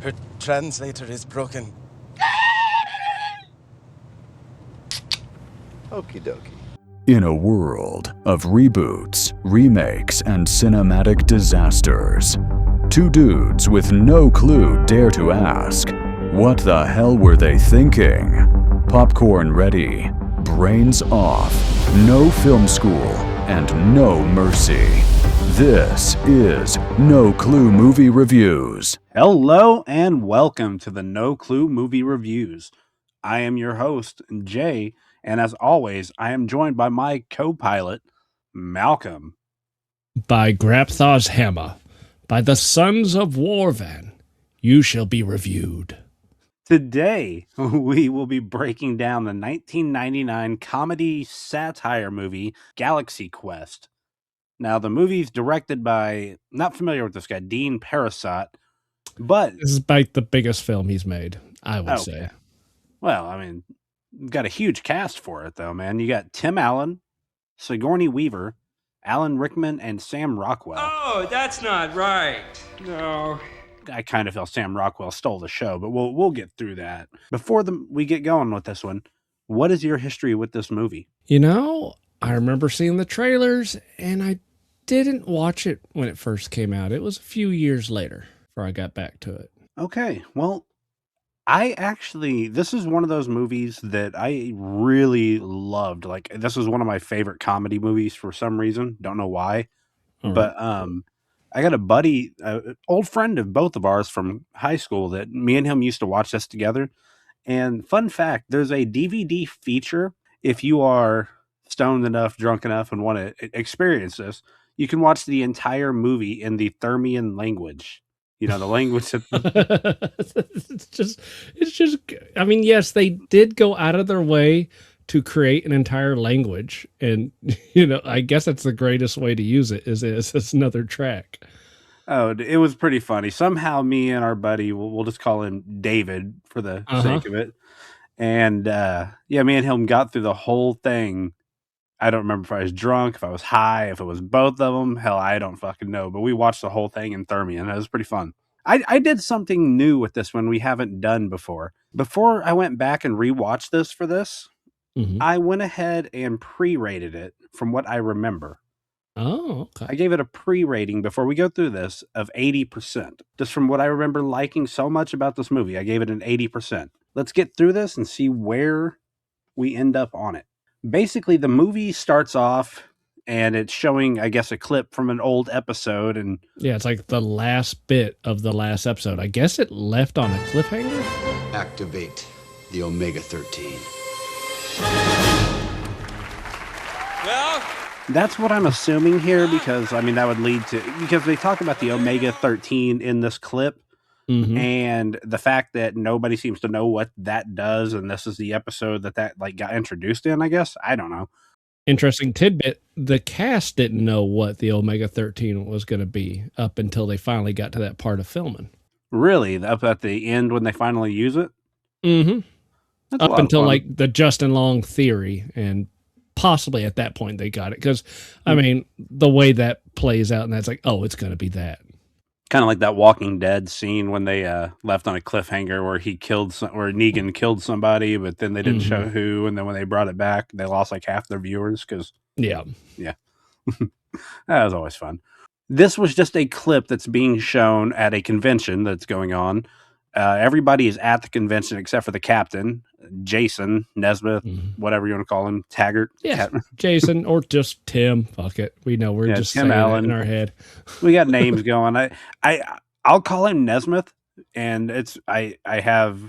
Her translator is broken. Okie dokie. In a world of reboots, remakes, and cinematic disasters, two dudes with no clue dare to ask, what the hell were they thinking? Popcorn ready, brains off, no film school, and no mercy. This is No Clue Movie Reviews. Hello and welcome to the No Clue Movie Reviews. I am your host, Jay, and as always, I am joined by my co-pilot, Malcolm. By Grabthar's hammer, by the sons of Warvan, you shall be reviewed. Today, we will be breaking down the 1999 comedy satire movie, Galaxy Quest. Now, the movie's directed by, not familiar with this guy, Dean Parasot, but... This is like the biggest film he's made, I would say. Well, I mean, you've got a huge cast for it, though, man. You got Tim Allen, Sigourney Weaver, Alan Rickman, and Sam Rockwell. Oh, that's not right. No. I kind of feel Sam Rockwell stole the show, but we'll get through that. Before we get going with this one, what is your history with this movie? You know, I remember seeing the trailers, and I didn't watch it when it first came out. It was a few years later before I got back to it. Okay, well, this is one of those movies that I really loved. Like, this was one of my favorite comedy movies for some reason. Don't know why. But I got a buddy, old friend of both of ours from high school that me and him used to watch this together. And fun fact, there's a DVD feature. If you are stoned enough, drunk enough, and want to experience this, you can watch the entire movie in the Thermian language. You know, the language it's just, I mean, yes, they did go out of their way to create an entire language. And, you know, I guess that's the greatest way to use it is it's another track. Oh, it was pretty funny. Somehow me and our buddy, we'll just call him David for the sake of it. And me and him got through the whole thing. I don't remember if I was drunk, if I was high, if it was both of them. Hell, I don't fucking know. But we watched the whole thing in Thermian. It was pretty fun. I did something new with this one we haven't done before. Before I went back and rewatched this for this, I went ahead and pre-rated it from what I remember. Oh, okay. I gave it a pre-rating before we go through this of 80%. Just from what I remember liking so much about this movie, I gave it an 80%. Let's get through this and see where we end up on it. Basically, the movie starts off and it's showing, I guess, a clip from an old episode. And yeah, it's like the last bit of the last episode. I guess it left on a cliffhanger. Activate the Omega-13. Well, that's what I'm assuming here because, I mean, that would lead to... Because they talk about the Omega-13 in this clip. And the fact that nobody seems to know what that does, and this is the episode that like got introduced in, I guess. I don't know. Interesting tidbit. The cast didn't know what the Omega-13 was going to be up until they finally got to that part of filming. Really? Up at the end when they finally use it? Mm-hmm. Up until like the Justin Long theory, and possibly at that point they got it. Because, I mean, the way that plays out, and that's like, oh, it's going to be that. Kind of like that Walking Dead scene when they left on a cliffhanger where Negan killed somebody, but then they didn't show who, and then when they brought it back, they lost like half their viewers because yeah, that was always fun. This was just a clip that's being shown at a convention that's going on. Everybody is at the convention except for the captain, Jason Nesmith, whatever you want to call him, Taggart. Yeah, Jason or just Tim. Fuck it. We know we're just Tim Allen in our head. We got names going. I'll call him Nesmith, and I have,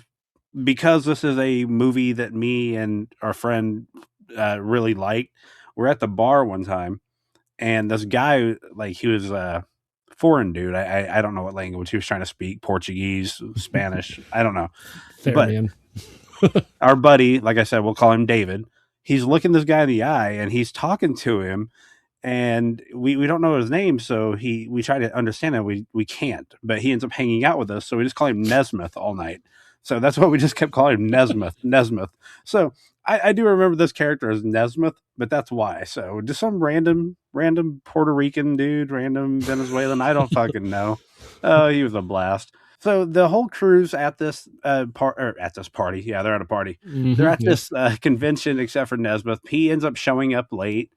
because this is a movie that me and our friend really liked. We're at the bar one time, and this guy, like, he was foreign dude. I don't know what language he was trying to speak. Portuguese, Spanish. I don't know. But our buddy, like I said, we'll call him David. He's looking this guy in the eye and he's talking to him, and we don't know his name. So we try to understand him. We can't, but he ends up hanging out with us. So we just call him Nesmith all night. So that's what we just kept calling him, Nesmith. So I do remember this character as Nesmith, but that's why. So just some random Puerto Rican dude, random Venezuelan. I don't fucking know. He was a blast. So the whole crew's at this party. Yeah, they're at a party. They're at this convention, except for Nesmith. He ends up showing up late,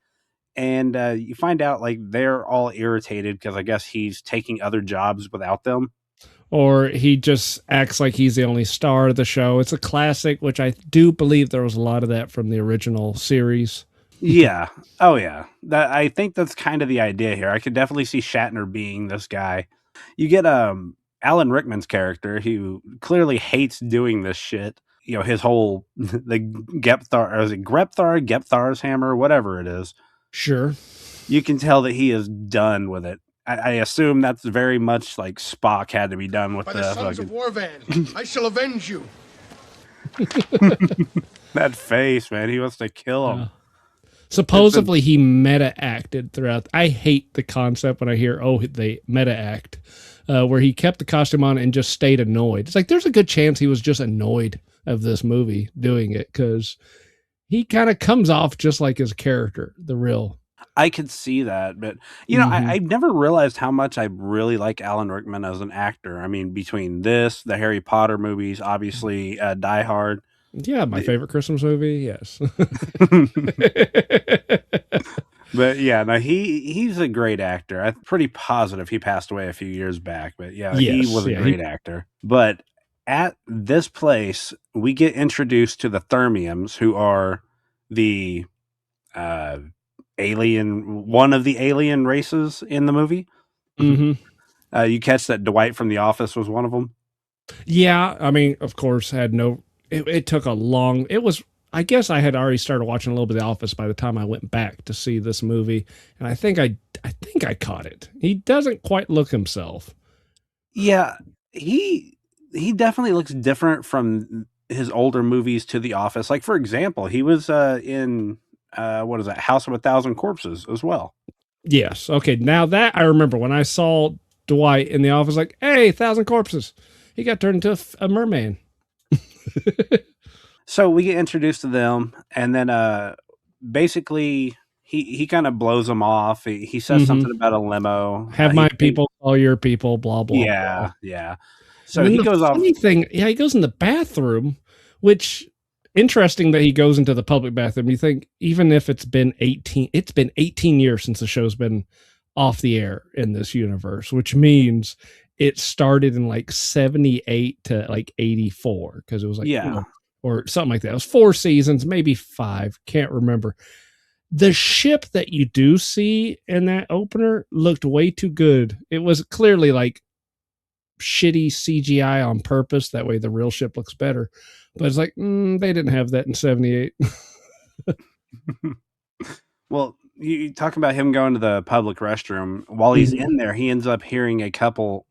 and you find out like they're all irritated because I guess he's taking other jobs without them. Or he just acts like he's the only star of the show. It's a classic, which I do believe there was a lot of that from the original series. Yeah. Oh, yeah. I think that's kind of the idea here. I could definitely see Shatner being this guy. You get Alan Rickman's character, who clearly hates doing this shit. You know, his whole the Grabthar, or is it Grabthar's hammer, whatever it is. Sure. You can tell that he is done with it. I assume that's very much like Spock had to be done with By the sons of Warvan, I shall avenge you. That face, man. He wants to kill him. Supposedly he meta acted throughout. I hate the concept when I hear, they meta act, where he kept the costume on and just stayed annoyed. It's like, there's a good chance he was just annoyed of this movie doing it, because he kind of comes off just like his character, the real. I could see that, but you know, I never realized how much I really like Alan Rickman as an actor. I mean, between this, the Harry Potter movies, obviously Die Hard. Yeah, my favorite Christmas movie. Yes. But yeah, no, he's a great actor. I'm pretty positive he passed away a few years back, but yeah, yes, he was a great actor. But at this place, we get introduced to the Thermiums, who are the one of the alien races in the movie. Mm-hmm. You catch that Dwight from The Office was one of them? Yeah, I mean, of course, it took a long, I guess I had already started watching a little bit of The Office by the time I went back to see this movie, and I think I caught it. He doesn't quite look himself. Yeah, he definitely looks different from his older movies to The Office. Like, for example, he was in what is that, House of a Thousand Corpses as well. Yes. Okay. Now that I remember when I saw Dwight in The Office, like, hey, 1,000 corpses. He got turned into a merman. So we get introduced to them, and then basically he kind of blows them off. He says something about a limo. Have my people call your people, blah, blah, yeah, blah. Yeah. So he goes off. He goes in the bathroom, which... Interesting that he goes into the public bathroom. You think, even if it's been 18 years since the show's been off the air in this universe, which means it started in like 78 to like 84, because it was like, or something like that. It was 4 seasons, maybe 5, can't remember. The ship that you do see in that opener looked way too good. It was clearly like shitty CGI on purpose. That way the real ship looks better. But it's like, they didn't have that in 78. Well, you talk about him going to the public restroom. While he's in there, he ends up hearing a couple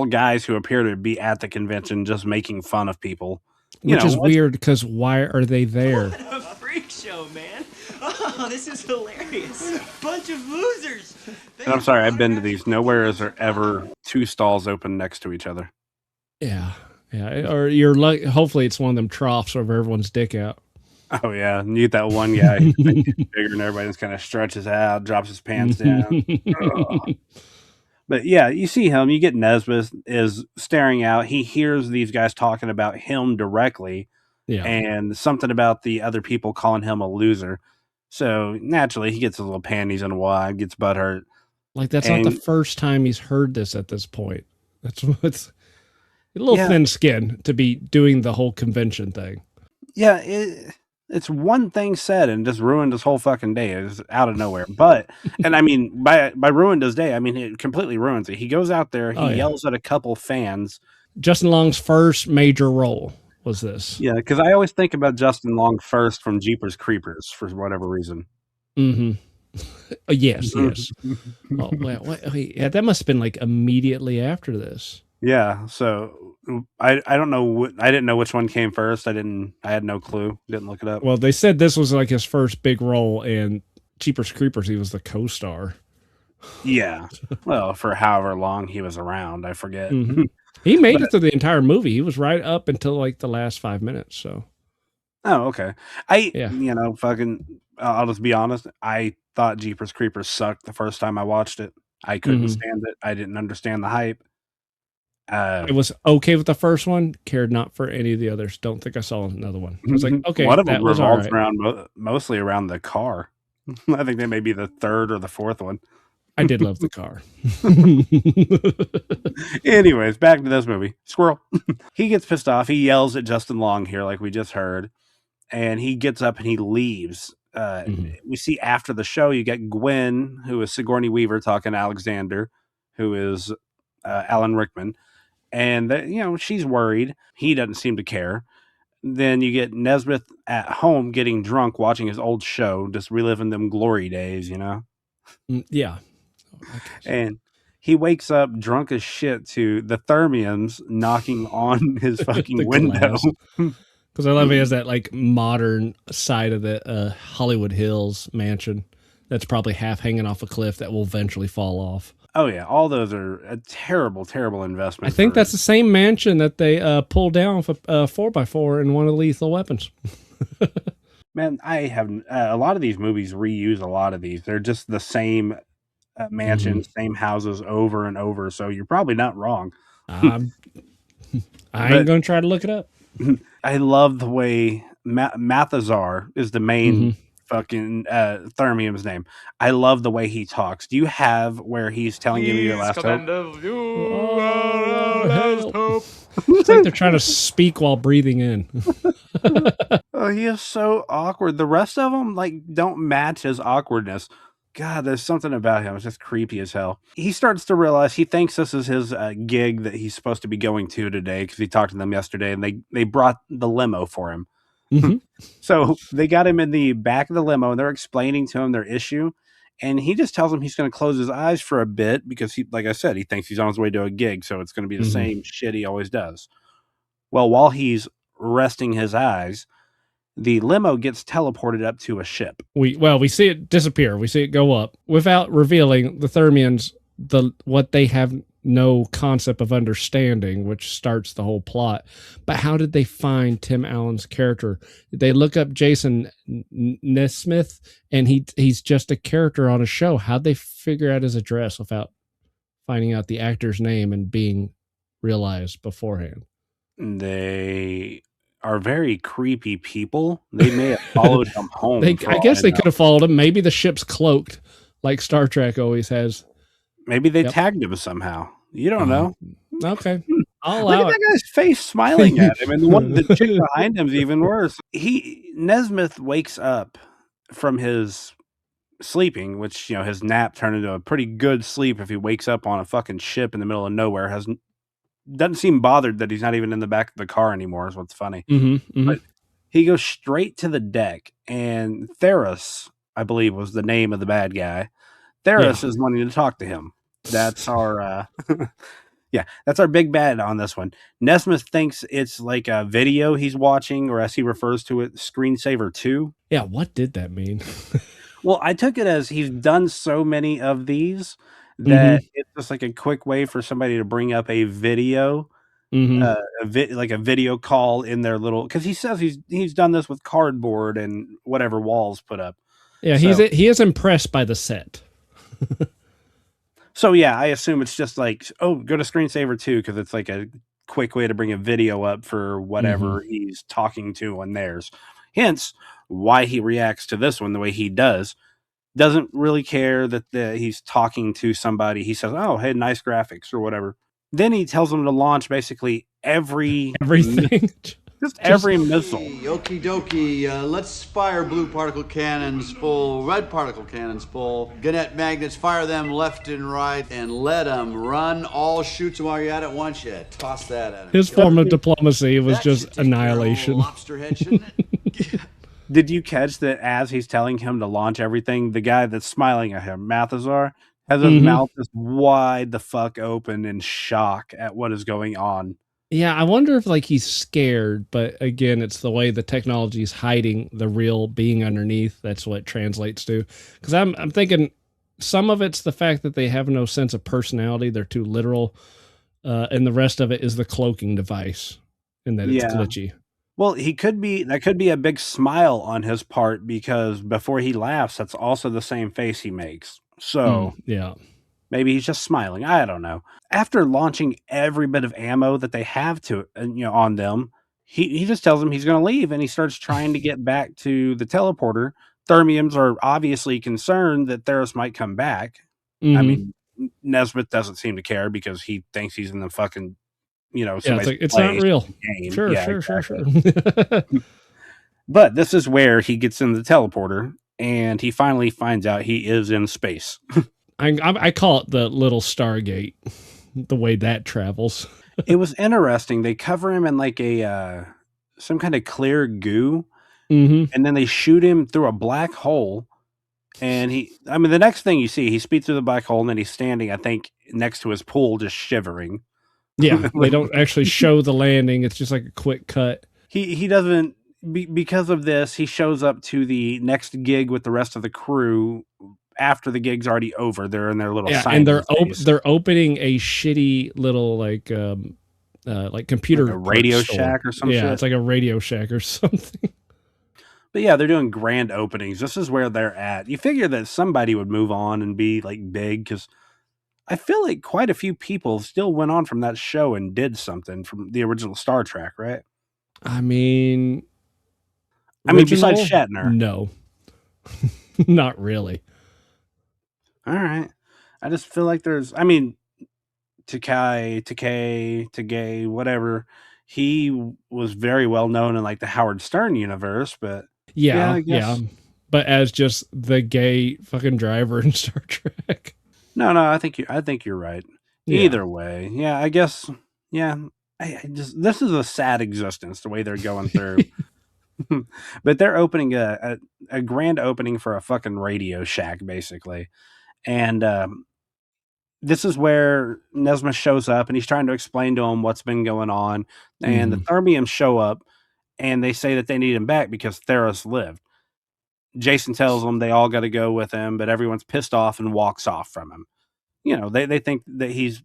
guys who appear to be at the convention just making fun of people. Which is weird, because why are they there? What a freak show, man. Oh, this is hilarious. Bunch of losers. And I'm sorry, I've been to these. Nowhere is there ever 2 stalls open next to each other. Yeah. Yeah, or you're like, hopefully it's one of them troughs over everyone's dick out. Oh yeah, and you get that one guy who's bigger than everybody, just kind of stretches out, drops his pants down. But yeah, you see him. You get Nesmith is staring out. He hears these guys talking about him directly, and something about the other people calling him a loser. So naturally, he gets his little panties in a wad, gets butthurt. Like that's not the first time he's heard this at this point. That's what's. A little thin skin to be doing the whole convention thing. Yeah, it's one thing said and just ruined his whole fucking day. It was out of nowhere. But, and I mean, by ruined his day, I mean, it completely ruins it. He goes out there, he yells at a couple fans. Justin Long's first major role was this. Yeah, because I always think about Justin Long first from Jeepers Creepers for whatever reason. Mm-hmm. Yes. Oh, wait, yeah, that must have been like immediately after this. Yeah, so I don't know I didn't know which one came first. I had no clue. Didn't look it up. Well, they said this was like his first big role, and Jeepers Creepers, he was the co-star. Yeah. Well, for however long he was around, I forget. Mm-hmm. He made it through the entire movie. He was right up until like the last 5 minutes. So. Oh, okay. I'll just be honest. I thought Jeepers Creepers sucked the first time I watched it. I couldn't stand it. I didn't understand the hype. I was okay with the first one, cared not for any of the others. Don't think I saw another one. I was like, okay, one of them that was all revolves right. around mostly around the car. I think they may be the third or the fourth one. I did love the car. Anyways, back to this movie. Squirrel. He gets pissed off. He yells at Justin Long here, like we just heard, and he gets up and he leaves. We see after the show, you get Gwen, who is Sigourney Weaver, talking to Alexander, who is Alan Rickman. And, she's worried. He doesn't seem to care. Then you get Nesmith at home getting drunk, watching his old show, just reliving them glory days, Yeah. And he wakes up drunk as shit to the Thermians knocking on his fucking window. Because I love he has that like modern side of the Hollywood Hills mansion that's probably half hanging off a cliff that will eventually fall off. Oh yeah, all those are a terrible, terrible investment. I think that's the same mansion that they pulled down for 4x4 in one of the Lethal Weapons. Man, I have a lot of these movies reuse a lot of these. They're just the same mansions, same houses over and over. So you're probably not wrong. I ain't gonna try to look it up. I love the way Mathazar is the main fucking Thermium's name. I love the way he talks. Do you have where he's telling you your last hope? It's like they're trying to speak while breathing in. Oh, he is so awkward. The rest of them don't match his awkwardness. God, there's something about him. It's just creepy as hell. He starts to realize he thinks this is his gig that he's supposed to be going to today because he talked to them yesterday and they brought the limo for him. So they got him in the back of the limo and they're explaining to him their issue. And he just tells them he's going to close his eyes for a bit because he, like I said, he thinks he's on his way to a gig. So it's going to be the same shit he always does. Well, while he's resting his eyes, the limo gets teleported up to a ship. We see it disappear. We see it go up without revealing the Thermians what they have no concept of understanding, which starts the whole plot. But how did they find Tim Allen's character? They look up Jason Nesmith, and he's just a character on a show. How'd they figure out his address without finding out the actor's name and being realized beforehand? They are very creepy people. They may have followed him home. I guess they could have followed him. Maybe the ship's cloaked like Star Trek always has. Maybe they tagged him somehow. You don't know. Okay. Look at that guy's face smiling at him. And the chick behind him is even worse. Nesmith wakes up from his sleeping, which, his nap turned into a pretty good sleep if he wakes up on a fucking ship in the middle of nowhere. Doesn't seem bothered that he's not even in the back of the car anymore is what's funny. But he goes straight to the deck, and Theros, I believe, was the name of the bad guy. Theros is wanting to talk to him. That's our that's our big bad on this one. Nesmith thinks it's like a video he's watching, or as he refers to it, Screensaver 2. Yeah, what did that mean? Well, I took it as he's done so many of these that it's just like a quick way for somebody to bring up a video, like a video call in their little, because he says he's done this with cardboard and whatever walls put up. Yeah, he is impressed by the set. So yeah, I assume it's just like, go to Screensaver 2 because it's like a quick way to bring a video up for whatever he's talking to on theirs. Hence why he reacts to this one the way he does. Doesn't really care that he's talking to somebody. He says, "Oh, hey, nice graphics," or whatever. Then he tells them to launch basically everything. Just every missile. Okie dokie. Let's fire blue particle cannons full, red particle cannons full. Gannett magnets, fire them left and right, and let them run. All shoot them while you're at it once yet. Toss that at him. His form of diplomacy was just annihilation. Lobster head, shouldn't it? Did you catch that as he's telling him to launch everything, the guy that's smiling at him, Mathazar, has his mouth just wide the fuck open in shock at what is going on? Yeah, I wonder if he's scared, but again, it's the way the technology is hiding the real being underneath. That's what it translates to. Because I'm thinking some of it's the fact that they have no sense of personality. They're too literal. And the rest of it is the cloaking device and that it's glitchy. Well, that could be a big smile on his part because before he laughs, that's also the same face he makes. So yeah. Maybe he's just smiling. I don't know. After launching every bit of ammo that they have on them, he just tells them he's going to leave, and he starts trying to get back to the teleporter. Thermiums are obviously concerned that Theros might come back. I mean, Nesmith doesn't seem to care because he thinks he's in the fucking, it's not real. Game. Sure, Yeah, sure, exactly. sure. But this is where he gets in the teleporter, and he finally finds out he is in space. I call it the little Stargate, the way that travels. It was interesting. They cover him in like some kind of clear goo, and then they shoot him through a black hole. And the next thing you see, he speeds through the black hole, and then he's standing, I think, next to his pool, just shivering. Yeah, they don't actually show the landing. It's just like a quick cut. He doesn't, because of this, he shows up to the next gig with the rest of the crew after the gig's already over. They're in their little and they're opening a shitty little like computer like a Radio store. Shack or something. Yeah, it's like a Radio Shack or something. But yeah, they're doing grand openings. This is where they're at. You figure that somebody would move on and be like big, because I feel like quite a few people still went on from that show and did something from the original Star Trek, right? I mean, besides Shatner. No, not really. All right. I just feel like there's, Takei, whatever. He was very well known in like the Howard Stern universe, but yeah. But as just the gay fucking driver in Star Trek. No, I think you're right. Yeah. Either way, yeah, I guess, yeah. This is a sad existence the way they're going through. But they're opening a grand opening for a fucking Radio Shack, basically, and this is where Nesmith shows up, and he's trying to explain to him what's been going on, and the Thermiums show up, and they say that they need him back because Theros lived. Jason tells them they all got to go with him, but everyone's pissed off and walks off from him. They think that he's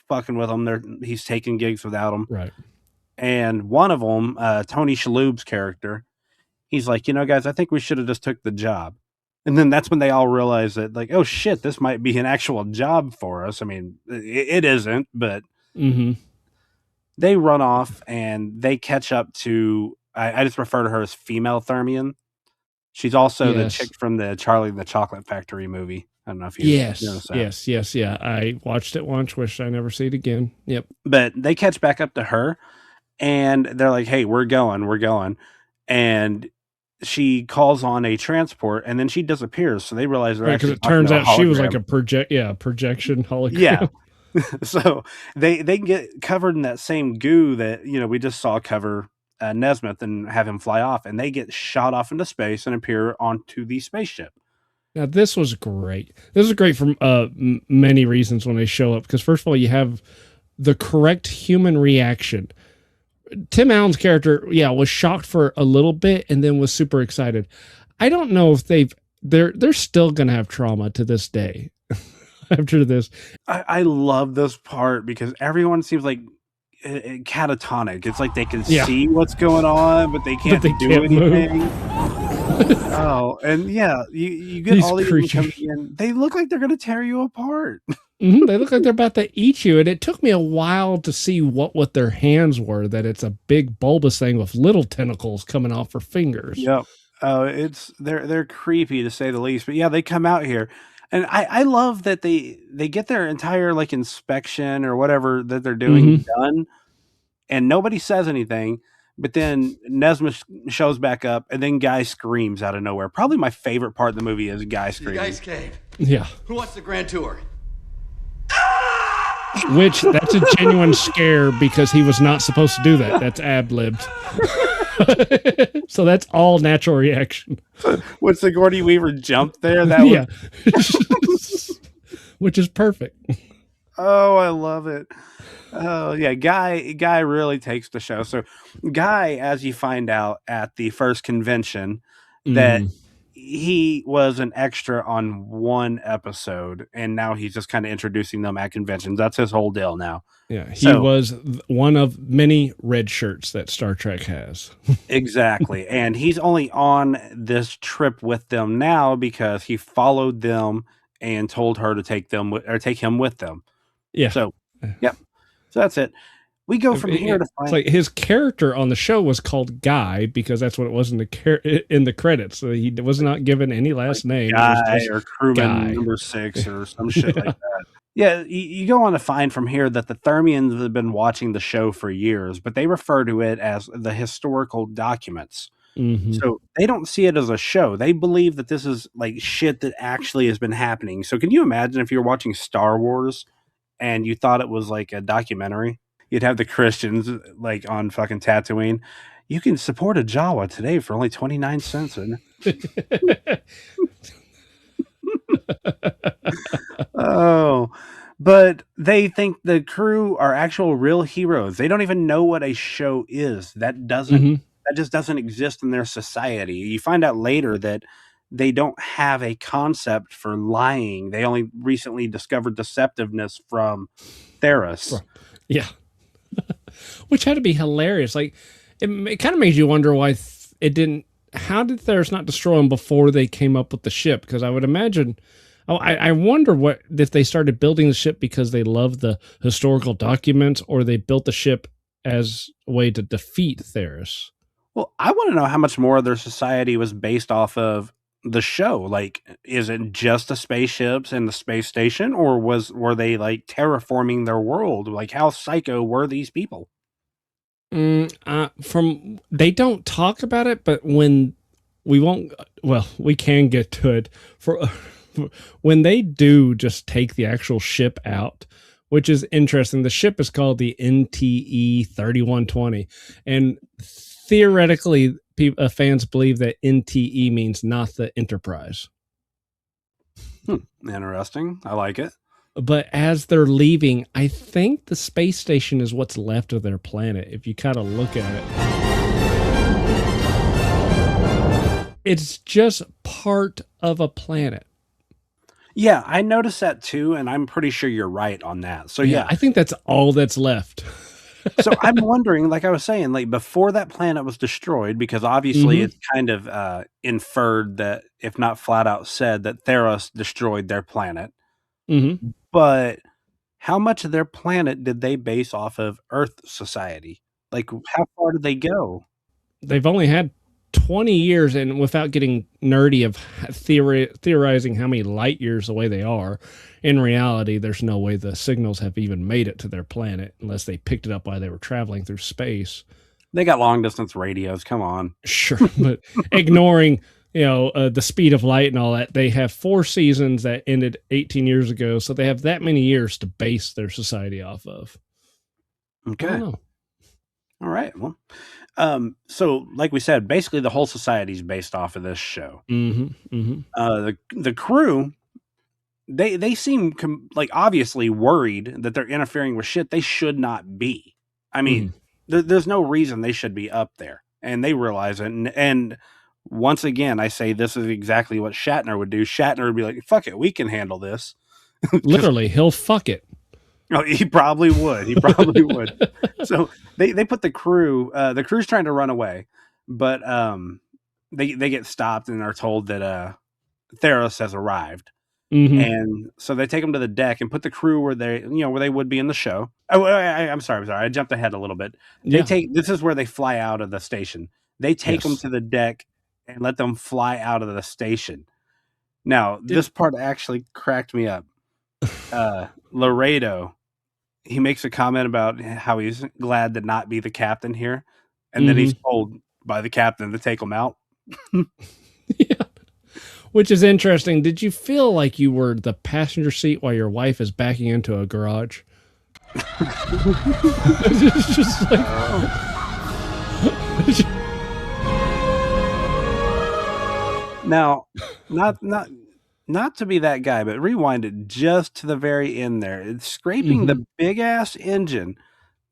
fucking with them. He's taking gigs without them. Right. And one of them, Tony Shalhoub's character, he's like, guys, I think we should have just took the job. And then that's when they all realize that, like, oh shit, this might be an actual job for us. I mean, it isn't, but they run off and they catch up to, I just refer to her as female Thermian. She's also the chick from the Charlie and the Chocolate Factory movie. I don't know if you noticed that. Yes. Yeah. I watched it once. Wish I never see it again. Yep. But they catch back up to her, and they're like, "Hey, we're going," and she calls on a transport, and then she disappears. So they realize they're because it turns out she was like a projection hologram. Yeah. So they get covered in that same goo that we just saw cover Nesmith and have him fly off, and they get shot off into space and appear onto the spaceship. Now, this was great. This is great for many reasons when they show up, because first of all, you have the correct human reaction. Tim Allen's character, was shocked for a little bit and then was super excited. I don't know if they're still going to have trauma to this day after this. I love this part because everyone seems like catatonic. It's like they can see what's going on, but they can't do anything. Oh, and you get all these creatures in. They look like they're going to tear you apart. They look like they're about to eat you, and it took me a while to see what their hands were. That it's a big bulbous thing with little tentacles coming off her fingers. Yep. They're creepy to say the least. But yeah, they come out here. And I love that they get their entire like inspection or whatever that they're doing done, and nobody says anything. But then Nesmith shows back up, and then Guy screams out of nowhere. Probably my favorite part of the movie is Guy screaming. Guy's cave. Yeah. Who wants the grand tour? Which that's a genuine scare because he was not supposed to do that. That's ad-libbed. So that's all natural reaction. When Sigourney Weaver jumped there, which is perfect. Oh, I love it. Oh yeah, Guy really takes the show. So Guy, as you find out at the first convention, that he was an extra on one episode, and now he's just kind of introducing them at conventions. That's his whole deal now. Yeah, he was one of many red shirts that Star Trek has. Exactly. And he's only on this trip with them now because he followed them and told her to take him with them. Yeah. So, yep. So that's it. We go from here to It's find like his character on the show was called Guy because that's what it was in the credits. So he was not given any last name. It was Guy just or crewman Guy. number 6 or some shit like that. Yeah, you go on to find from here that the Thermians have been watching the show for years, but they refer to it as the historical documents. So they don't see it as a show. They believe that this is like shit that actually has been happening. So can you imagine if you were watching Star Wars and you thought it was like a documentary? You'd have the Christians like on fucking Tatooine. You can support a Jawa today for only 29 cents. Oh, but they think the crew are actual real heroes. They don't even know what a show is. That just doesn't exist in their society. You find out later that they don't have a concept for lying. They only recently discovered deceptiveness from Theros. Yeah. Which had to be hilarious. Like, it kind of made you wonder why it didn't. How did Theros not destroy them before they came up with the ship? Because I would imagine. Oh, I wonder what if they started building the ship because they loved the historical documents, or they built the ship as a way to defeat Theros. Well, I want to know how much more of their society was based off of the show. Like, is it just the spaceships and the space station, or were they like terraforming their world? Like, how psycho were these people? From they don't talk about it, but when we can get to it for when they do just take the actual ship out, which is interesting. The ship is called the NTE 3120, and theoretically, fans believe that NTE means not the Enterprise. Interesting. I like it. But as they're leaving, I think the space station is what's left of their planet. If you kind of look at it, it's just part of a planet. Yeah, I noticed that too, and I'm pretty sure you're right on that. So yeah, I think that's all that's left. So I'm wondering, like I was saying, like before that planet was destroyed, because obviously it's kind of inferred that, if not flat out said, that Theros destroyed their planet. But how much of their planet did they base off of Earth society? Like, how far did they go? They've only had 20 years, and without getting nerdy of theorizing how many light years away they are, in reality, there's no way the signals have even made it to their planet unless they picked it up while they were traveling through space. They got long distance radios. Come on. Sure. But ignoring, the speed of light and all that, they have 4 seasons that ended 18 years ago. So they have that many years to base their society off of. Okay. All right. Well, so like we said, basically the whole society is based off of this show. The crew, they seem like obviously worried that they're interfering with shit they should not be. I mean, there's no reason they should be up there, and they realize it. And once again, I say this is exactly what Shatner would do. Shatner would be like, "Fuck it, we can handle this." Literally, he'll fuck it. Oh, he probably would. He probably would. So they put the crew's trying to run away, but they get stopped and are told that Theros has arrived. And so they take them to the deck and put the crew where they would be in the show. Oh, I'm sorry. I jumped ahead a little bit. This is where they fly out of the station. They take them to the deck and let them fly out of the station. Now, this part actually cracked me up. Laredo, he makes a comment about how he's glad to not be the captain here, and then he's told by the captain to take him out. Which is interesting. Did you feel like you were the passenger seat while your wife is backing into a garage? It's just like... Now, not to be that guy, but rewind it just to the very end there. It's scraping the big ass engine,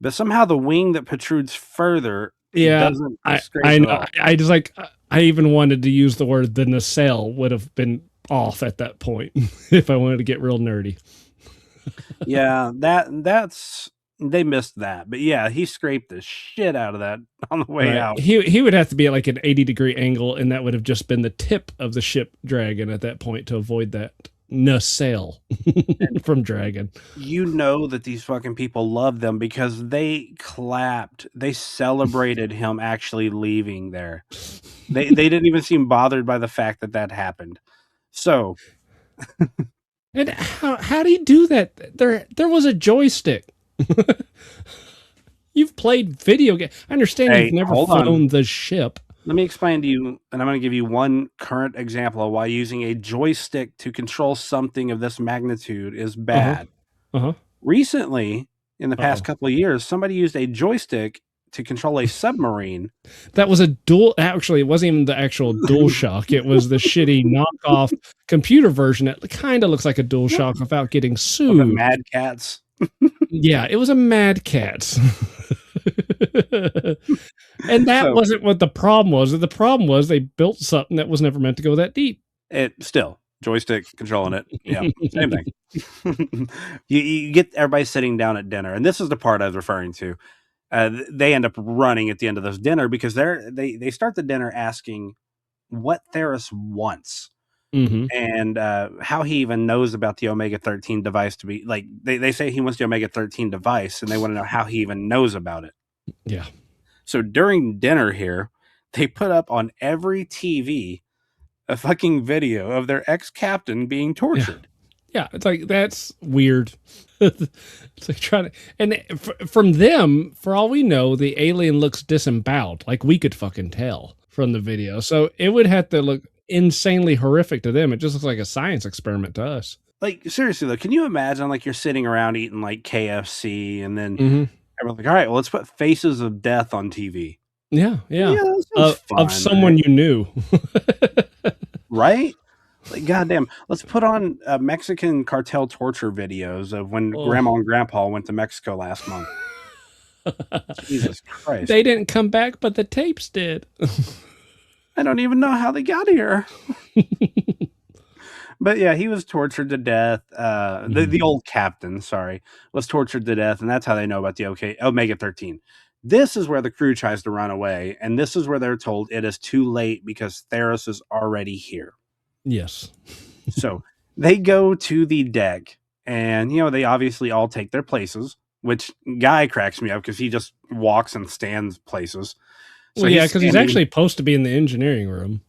but somehow the wing that protrudes further doesn't scrape I it know. off. I just like, I even wanted to use the word the nacelle would have been off at that point if I wanted to get real nerdy. Yeah, that's they missed that. But yeah, he scraped the shit out of that on the way out. He would have to be at like an 80-degree angle, and that would have just been the tip of the ship dragging at that point to avoid that nacelle from Dragon. You know that these fucking people love them because they clapped. They celebrated him actually leaving there. They didn't even seem bothered by the fact that happened. So, and how do you do that? There was a joystick. You've played video games. I understand you've never flown the ship. Let me explain to you, and I'm going to give you one current example of why using a joystick to control something of this magnitude is bad. Recently, in the past couple of years, somebody used a joystick to control a submarine. That was actually, it wasn't even the actual DualShock. It was the shitty knockoff computer version. It kind of looks like a DualShock without getting sued. The Mad Cats. Yeah, it was a Mad Cats. And that wasn't what the problem was. The problem was they built something that was never meant to go that deep. It still joystick controlling it. Yeah, same thing. You get everybody sitting down at dinner, and this is the part I was referring to. They end up running at the end of this dinner because they start the dinner asking what Theros wants. And how he even knows about the Omega-13 device to be like they say he wants the Omega-13 device, and they want to know how he even knows about it. Yeah. So during dinner here, they put up on every TV a fucking video of their ex-captain being tortured. Yeah, it's like, that's weird. It's like trying to, and from them, for all we know, the alien looks disemboweled. Like we could fucking tell from the video. So it would have to look insanely horrific to them. It just looks like a science experiment to us. Like, seriously though, can you imagine like you're sitting around eating like KFC and then everyone's like, all right, well, let's put Faces of Death on TV. Yeah. Fun, of someone you knew. Right? Like, goddamn, let's put on Mexican cartel torture videos of when Grandma and Grandpa went to Mexico last month. Jesus Christ. They didn't come back, but the tapes did. I don't even know how they got here. But yeah, he was tortured to death. The old captain, was tortured to death, and that's how they know about the Omega-13. This is where the crew tries to run away, and this is where they're told it is too late because Theros is already here. Yes. So they go to the deck, and they obviously all take their places, which Guy cracks me up because he just walks and stands places. So yeah, because he's actually supposed to be in the engineering room.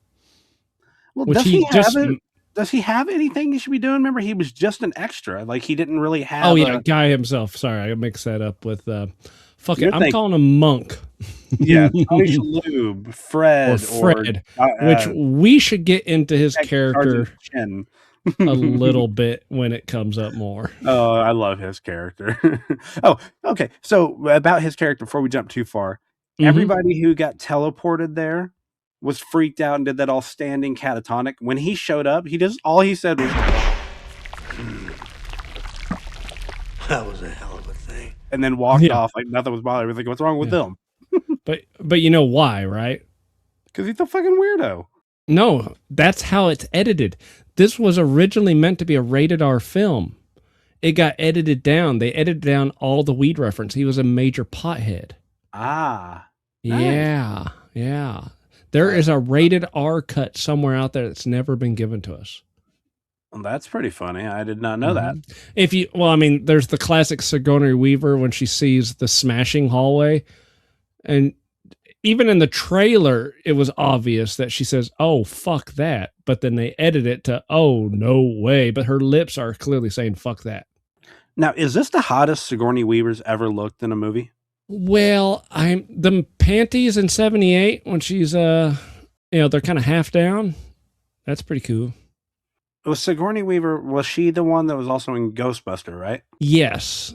Well, does he have anything he should be doing? Remember, he was just an extra. Like, he didn't really have... Oh, yeah, Guy himself. Sorry, I mixed that up with... fuck it, I'm calling him Monk. Yeah, Tony Shalhoub, Fred. Which we should get into his character a little bit when it comes up more. Oh, I love his character. Oh, okay. So, about his character, before we jump too far, everybody who got teleported there was freaked out and did that all standing catatonic. When he showed up, all he said was, that was a hell of a thing. And then walked off like nothing was bothering him. He was like, what's wrong with them? But you know why, right? Because he's a fucking weirdo. No, that's how it's edited. This was originally meant to be a rated R film. It got edited down. They edited down all the weed reference. He was a major pothead. Ah. Nice. Yeah. There is a rated R cut somewhere out there that's never been given to us. Well, that's pretty funny. I did not know that. There's the classic Sigourney Weaver when she sees the smashing hallway. And even in the trailer, it was obvious that she says, oh, fuck that. But then they edit it to, oh, no way. But her lips are clearly saying, fuck that. Now, is this the hottest Sigourney Weaver's ever looked in a movie? Well, the panties in 78 when she's, they're kind of half down. That's pretty cool. Was Sigourney Weaver, was she the one that was also in Ghostbuster, right? Yes.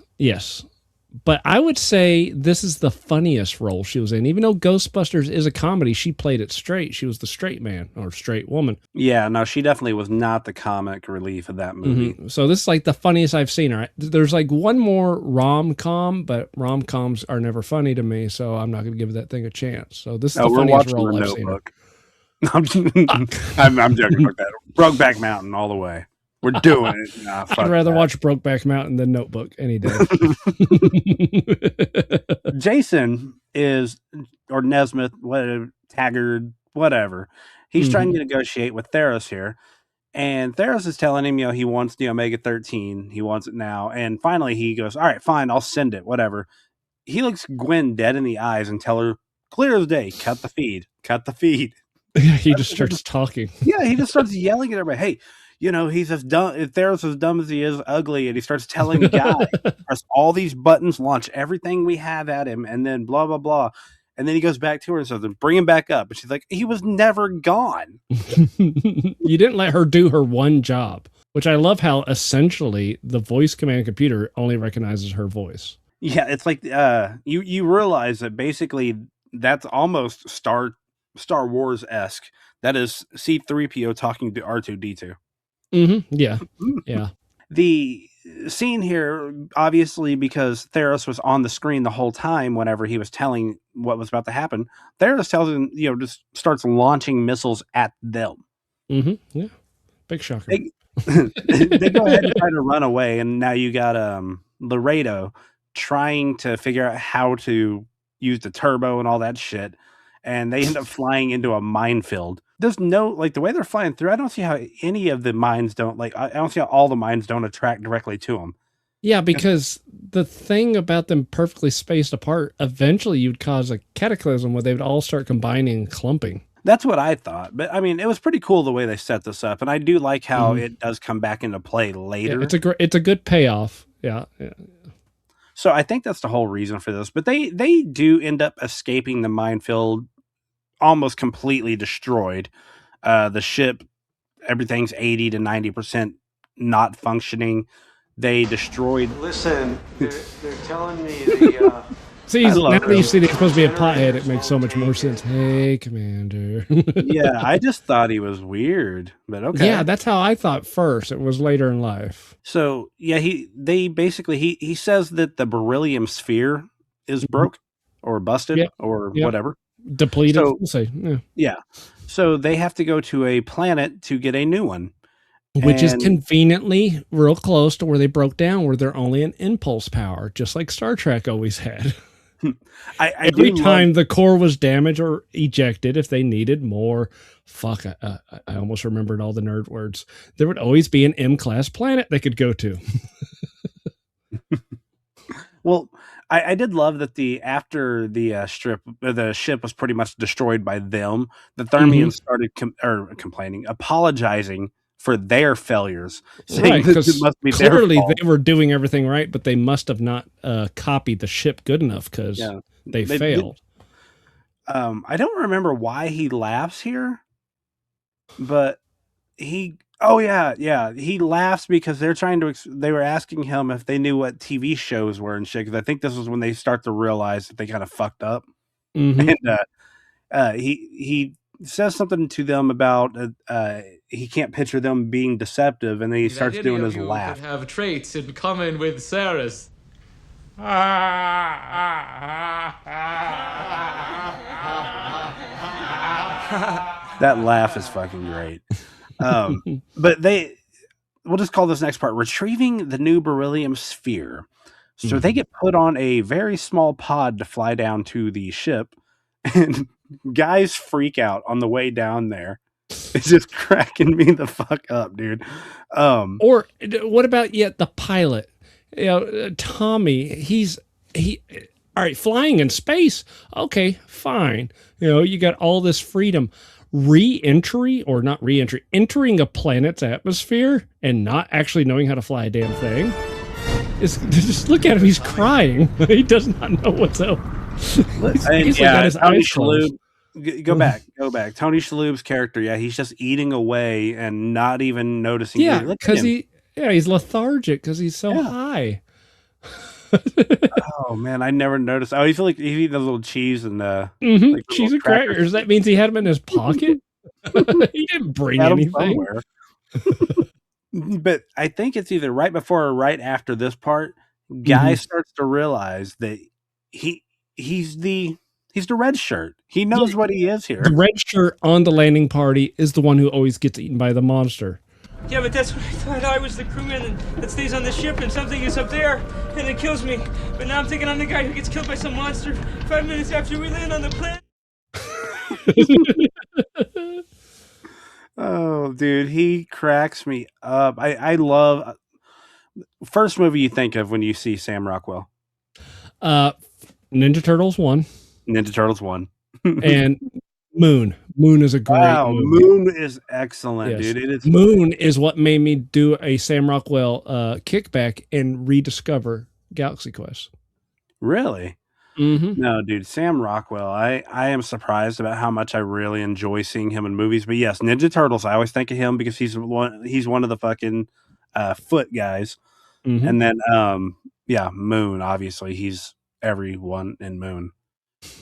But I would say this is the funniest role she was in. Even though Ghostbusters is a comedy, she played it straight. She was the straight man or straight woman. Yeah, no, she definitely was not the comic relief of that movie. So this is like the funniest I've seen her. There's like one more rom-com, but rom-coms are never funny to me, so I'm not going to give that thing a chance. So this is the funniest role I've seen her. I'm joking about that. Brokeback Mountain all the way. We're doing it. Nah, I'd rather watch Brokeback Mountain than Notebook any day. Jason or Nesmith, whatever, Taggart, whatever. He's trying to negotiate with Theros here. And Theros is telling him, he wants the Omega-13. He wants it now. And finally he goes, all right, fine, I'll send it, whatever. He looks Gwen dead in the eyes and tell her, clear as day, cut the feed. Yeah, he just starts talking. Yeah, he just starts yelling at everybody. Hey, he's as dumb. Theros as dumb as he is ugly, and he starts telling the guy, press all these buttons, launch everything we have at him, and then blah blah blah. And then he goes back to her and says, "Bring him back up." And she's like, "He was never gone." You didn't let her do her one job, which I love. How essentially the voice command computer only recognizes her voice. Yeah, it's like you realize that basically that's almost Star Wars-esque. That is C-3PO talking to R2-D2. Mm-hmm. Yeah. Yeah. The scene here, obviously, because Theros was on the screen the whole time whenever he was telling what was about to happen, Theros tells him, just starts launching missiles at them. Mm-hmm. Yeah. Big shocker. They go ahead and try to run away, and now you got Laredo trying to figure out how to use the turbo and all that shit, and they end up flying into a minefield. There's no, the way they're flying through, I don't see how any of the mines don't, I don't see how all the mines don't attract directly to them. Yeah, because the thing about them perfectly spaced apart, eventually you'd cause a cataclysm where they would all start combining and clumping. That's what I thought. But, I mean, it was pretty cool the way they set this up, and I do like how it does come back into play later. Yeah, it's a good payoff. Yeah. So I think that's the whole reason for this. But they do end up escaping the minefield almost completely destroyed. The ship, everything's 80 to 90% not functioning. They destroyed. Listen, they're telling me the. See, now that you see that he's supposed to be a pothead, it makes so much more sense. Hey, Commander. Yeah, I just thought he was weird, but okay. Yeah, that's how I thought first. It was later in life. So yeah, he says that the beryllium sphere is broke or busted or whatever. Depleted. So, we'll say. Yeah. So they have to go to a planet to get a new one. Which is conveniently real close to where they broke down, where they're only an impulse power, just like Star Trek always had. Every time the core was damaged or ejected, if they needed more, I almost remembered all the nerd words. There would always be an M-class planet they could go to. Well, I did love that after the ship was pretty much destroyed by them, the Thermians started complaining, apologizing for their failures, saying that it must be clearly their fault. They were doing everything right, but they must have not copied the ship good enough because they failed. I don't remember why he laughs here, but he laughs because they're trying to. They were asking him if they knew what TV shows were and shit. Because I think this is when they start to realize that they kind of fucked up, and he says something to them about he can't picture them being deceptive, and then he starts doing his laugh. Could have traits in common with Sarah's. That laugh is fucking great. But we'll just call this next part retrieving the new beryllium sphere. So they get put on a very small pod to fly down to the ship, and guys freak out on the way down there. It's just cracking me the fuck up, dude. Or what about the pilot? Tommy, all right, flying in space. Okay, fine. You got all this freedom. Entering a planet's atmosphere and not actually knowing how to fly a damn thing. Just look at him. He's crying. He does not know what's up. Tony Shalhoub. Go back. Tony Shalhoub's character, he's just eating away and not even noticing. Yeah, because he's lethargic because he's so high. Oh man, I never noticed. Oh, you feel like he eat those little cheese and cheese and crackers. That means he had them in his pocket. He didn't bring anything. But I think it's either right before or right after this part. Guy starts to realize that he's the red shirt. He knows what he is here. The red shirt on the landing party is the one who always gets eaten by the monster. Yeah, but that's what I thought. I was the crewman that stays on the ship and something is up there and it kills me. But now I'm taking on the guy who gets killed by some monster 5 minutes after we land on the planet. Oh, dude, he cracks me up. I love first movie you think of when you see Sam Rockwell. Ninja Turtles 1. Ninja Turtles 1. And Moon. Moon is a great movie. Moon is excellent, Yes. dude. It is. Moon is what made me do a Sam Rockwell kickback and rediscover Galaxy Quest. Really? Mm-hmm. No, dude, Sam Rockwell. I am surprised about how much I really enjoy seeing him in movies. But yes, Ninja Turtles. I always think of him because he's one of the fucking foot guys. Mm-hmm. And then yeah, Moon. Obviously, he's everyone in Moon.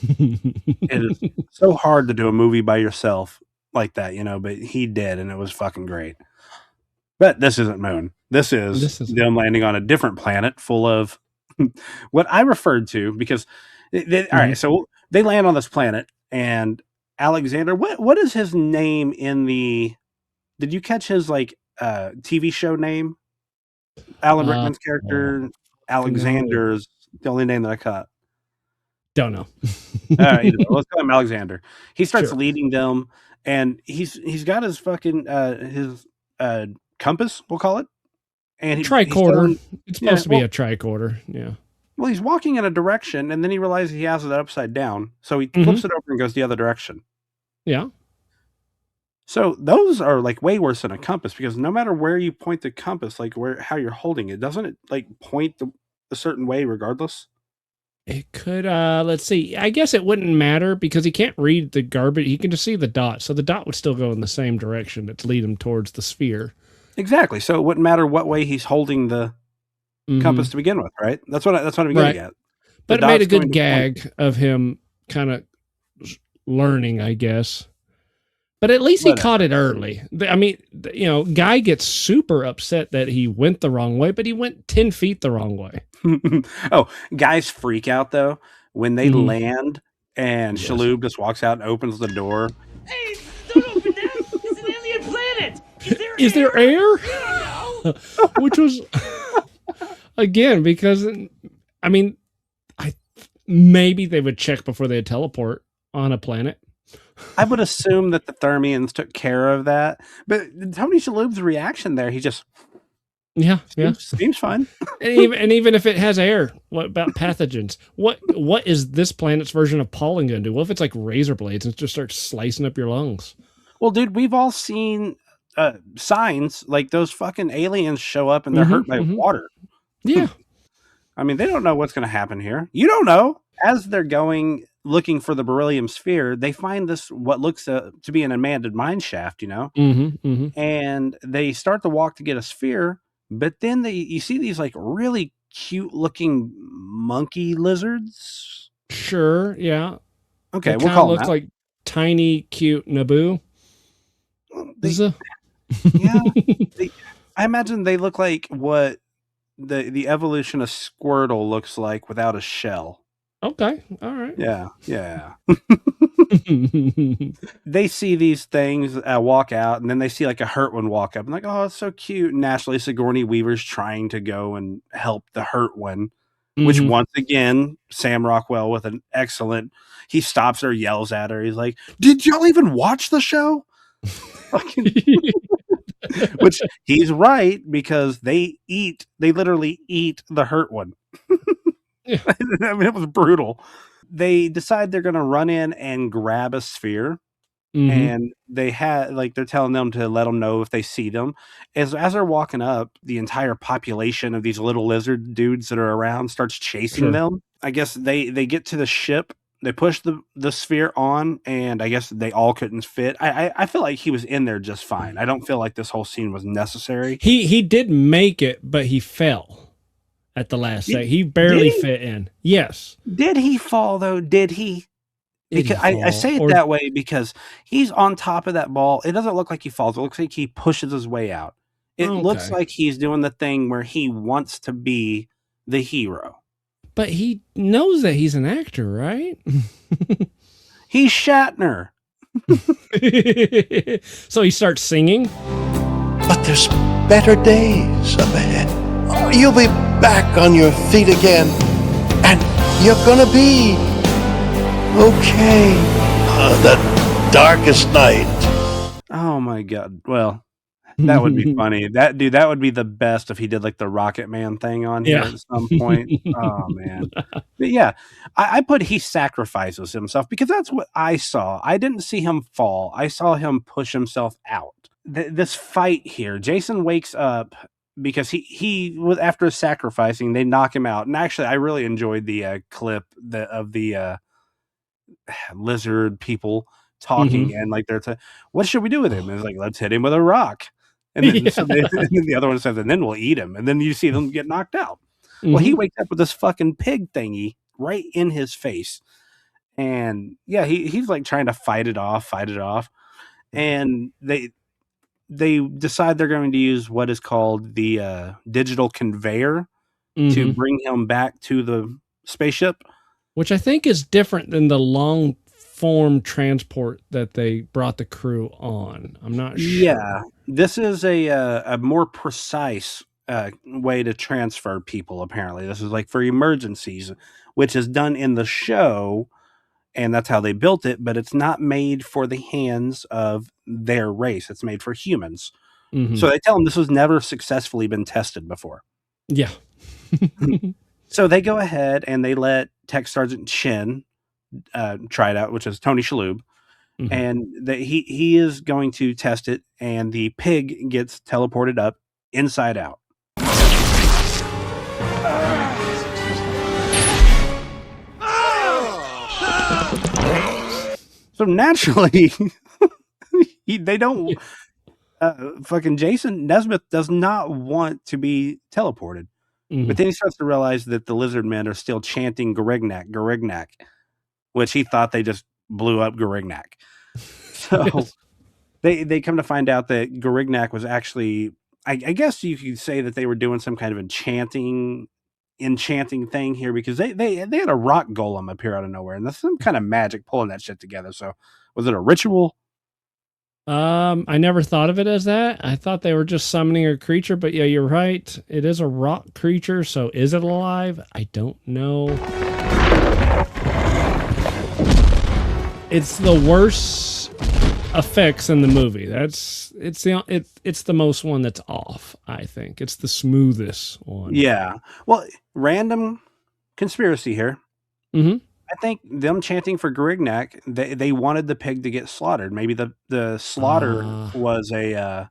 It is so hard to do a movie by yourself like that, you know. But he did, and it was fucking great. But this isn't Moon. This is them landing on a different planet full of what I referred to because all right, so they land on this planet and Alexander, what is his name in the, did you catch his like TV show name? Alan Rickman's character, Alexander's the only name that I caught. Don't know. Let's call him Alexander. He starts leading them and he's got his fucking his compass, we'll call it. And tricorder. It's supposed to be a tricorder. Yeah. Well, he's walking in a direction, and then he realizes he has it upside down, so he flips it over and goes the other direction. Yeah. So those are like way worse than a compass because no matter where you point the compass, like how you're holding it, doesn't it like point a certain way regardless? It could. Let's see. I guess it wouldn't matter because he can't read the garbage. He can just see the dot, so the dot would still go in the same direction. That's lead him towards the sphere. Exactly. So it wouldn't matter what way he's holding the compass to begin with, right? That's what I'm getting at. But it made a good gag of him kind of learning, I guess. But at least he caught it early. I mean, you know, Guy gets super upset that he went the wrong way, but he went 10 feet the wrong way. Oh, guys freak out though when they land and Shalhoub just walks out and opens the door. Hey, don't open that! It's an alien planet! Is there air? Which was, again, because, I mean, maybe they would check before they teleport on a planet. I would assume that the Thermians took care of that. But Tony Shalhoub's reaction there, he just... Seems fine. and even if it has air, what about pathogens? What is this planet's version of pollen going to do? What if it's like razor blades and it just starts slicing up your lungs? Well, dude, we've all seen signs like those fucking aliens show up and they're hurt by water. Yeah. I mean, they don't know what's going to happen here. You don't know. As they're going looking for the beryllium sphere, they find this, what looks to be an abandoned mine shaft, you know? And they start to walk to get a sphere, but then you see these like really cute looking monkey lizards. Sure, yeah. Okay, we'll call them look like tiny, cute Naboo. I imagine they look like what the evolution of Squirtle looks like without a shell. Okay, all right. Yeah. They see these things walk out, and then they see like a hurt one walk up, and like, oh, it's so cute. And naturally, Sigourney Weaver's trying to go and help the hurt one, which once again, Sam Rockwell with an excellent. He stops her, yells at her. He's like, "Did y'all even watch the show?" Which he's right because they literally eat the hurt one. I mean, it was brutal. They decide they're going to run in and grab a sphere, and they're telling them to let them know if they see them. As they're walking up, the entire population of these little lizard dudes that are around starts chasing them. I guess they get to the ship. They push the sphere on, and I guess they all couldn't fit. I feel like he was in there just fine. I don't feel like this whole scene was necessary. He did make it, but he fell at the last second. He barely fit in. Yes. Did he fall though? Did he? Because I say it that way because he's on top of that ball. It doesn't look like he falls. It looks like he pushes his way out. It looks like he's doing the thing where he wants to be the hero. But he knows that he's an actor, right? He's Shatner. So he starts singing. But there's better days up ahead. Oh, you'll be back on your feet again. And you're gonna be okay. The darkest night. Oh my god. Well, that would be funny. That would be the best if he did like the Rocket Man thing on here Yeah. at some point. Oh man. But yeah, I put he sacrifices himself because that's what I saw. I didn't see him fall. I saw him push himself out. This fight here, Jason wakes up because he was after sacrificing, they knock him out. And actually, I really enjoyed the clip of the lizard people talking and like what should we do with him? And it's like, let's hit him with a rock. And then, and then the other one says, and then we'll eat him. And then you see them get knocked out. Well, he wakes up with this fucking pig thingy right in his face. And yeah, he's like trying to fight it off. And they decide they're going to use what is called the digital conveyor to bring him back to the spaceship. Which I think is different than the long form transport that they brought the crew on. I'm not sure. Yeah, this is a more precise way to transfer people, apparently. This is like for emergencies, which is done in the show, and that's how they built it, but it's not made for the hands of their race. It's made for humans. So they tell them this has never successfully been tested before. Yeah. So they go ahead and they let Tech Sergeant Chin try it out, which is Tony Shalhoub. And he is going to test it, and the pig gets teleported up inside out. So naturally, they don't. Fucking Jason Nesmith does not want to be teleported. But then he starts to realize that the lizard men are still chanting Garignac, Garignac, which he thought they just blew up Garignac. So they come to find out that Garignac was actually, I guess you could say that they were doing some kind of enchanting thing here, because they had a rock golem appear out of nowhere, and there's some kind of magic pulling that shit together. So was it a ritual? I never thought of it as that. I thought they were just summoning a creature, but yeah, you're right. It is a rock creature, so is it alive? I don't know. It's the worst effects in the movie. It's the most one that's off, I think. It's the smoothest one. Yeah. Well, random conspiracy here. I think them chanting for Garignac, they wanted the pig to get slaughtered. Maybe the slaughter was a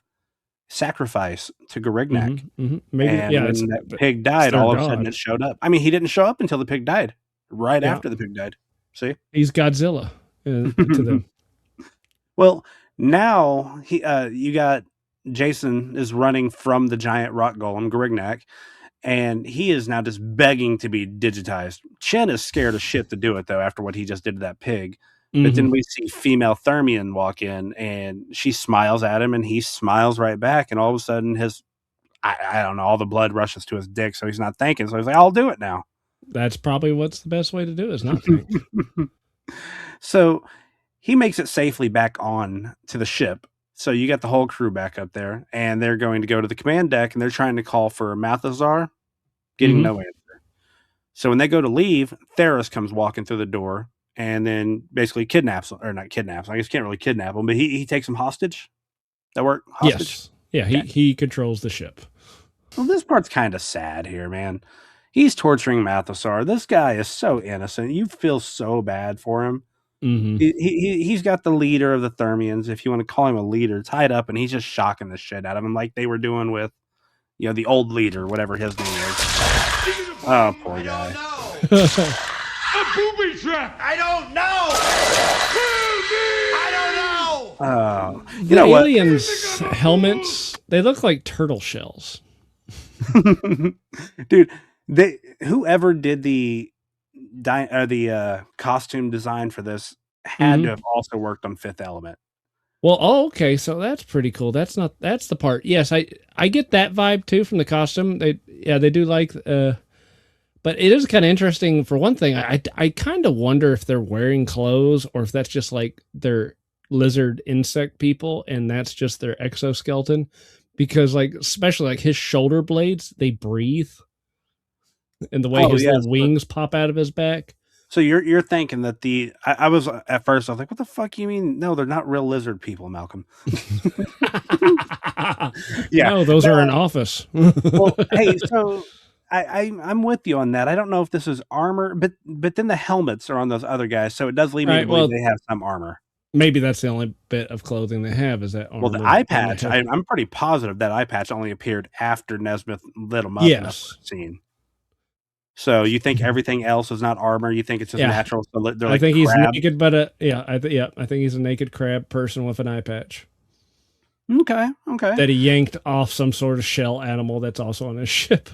sacrifice to Garignac. Maybe, and yeah. when that pig died, all of a sudden it showed up. I mean, he didn't show up until the pig died. Right after the pig died. See? He's Godzilla to them. Well, now you got Jason is running from the giant rock golem, Garignac, and he is now just begging to be digitized. Chen is scared as shit to do it, though, after what he just did to that pig. But then we see female Thermian walk in, and she smiles at him, and he smiles right back, and all of a sudden I don't know, all the blood rushes to his dick, so he's not thinking. So he's like, I'll do it now. That's probably what's the best way to do it, is not think. So he makes it safely back on to the ship. So you got the whole crew back up there, and they're going to go to the command deck, and they're trying to call for Malthazar, getting no answer. So when they go to leave, Theris comes walking through the door, and then basically kidnaps him, or not kidnaps. I guess can't really kidnap him, but he takes him hostage. That work? Hostage? Yes. Yeah, he controls the ship. Well, this part's kind of sad here, man. He's torturing Malthazar. This guy is so innocent. You feel so bad for him. He's got the leader of the Thermians, if you want to call him a leader, tied up, and he's just shocking the shit out of him like they were doing with, the old leader, whatever his name is. Oh, poor guy. A booby trap! I don't know! I don't know! You know what? Aliens' helmets, they look like turtle shells. Dude, whoever did the costume design for this had to have also worked on Fifth Element. Well, okay, so that's pretty cool. That's the part. Yes, I get that vibe too from the costume. They do like but it is kind of interesting. For one thing, I kind of wonder if they're wearing clothes or if that's just like their lizard insect people and that's just their exoskeleton, because like especially like his shoulder blades, they breathe. And the way his little wings pop out of his back. So you're thinking that I was at first I was like, what the fuck you mean? No, they're not real lizard people, Malcolm. Yeah, no, those are in office. Well, hey, so I'm with you on that. I don't know if this is armor, but then the helmets are on those other guys, so it does lead me to believe they have some armor. Maybe that's the only bit of clothing they have is that armor. Well, the eye patch, I'm pretty positive that eye patch only appeared after Nesmith lit him up in that scene. So you think everything else is not armor? You think it's just natural? So they're I think crabs? he's naked, but I think he's a naked crab person with an eye patch. Okay. That he yanked off some sort of shell animal that's also on his ship.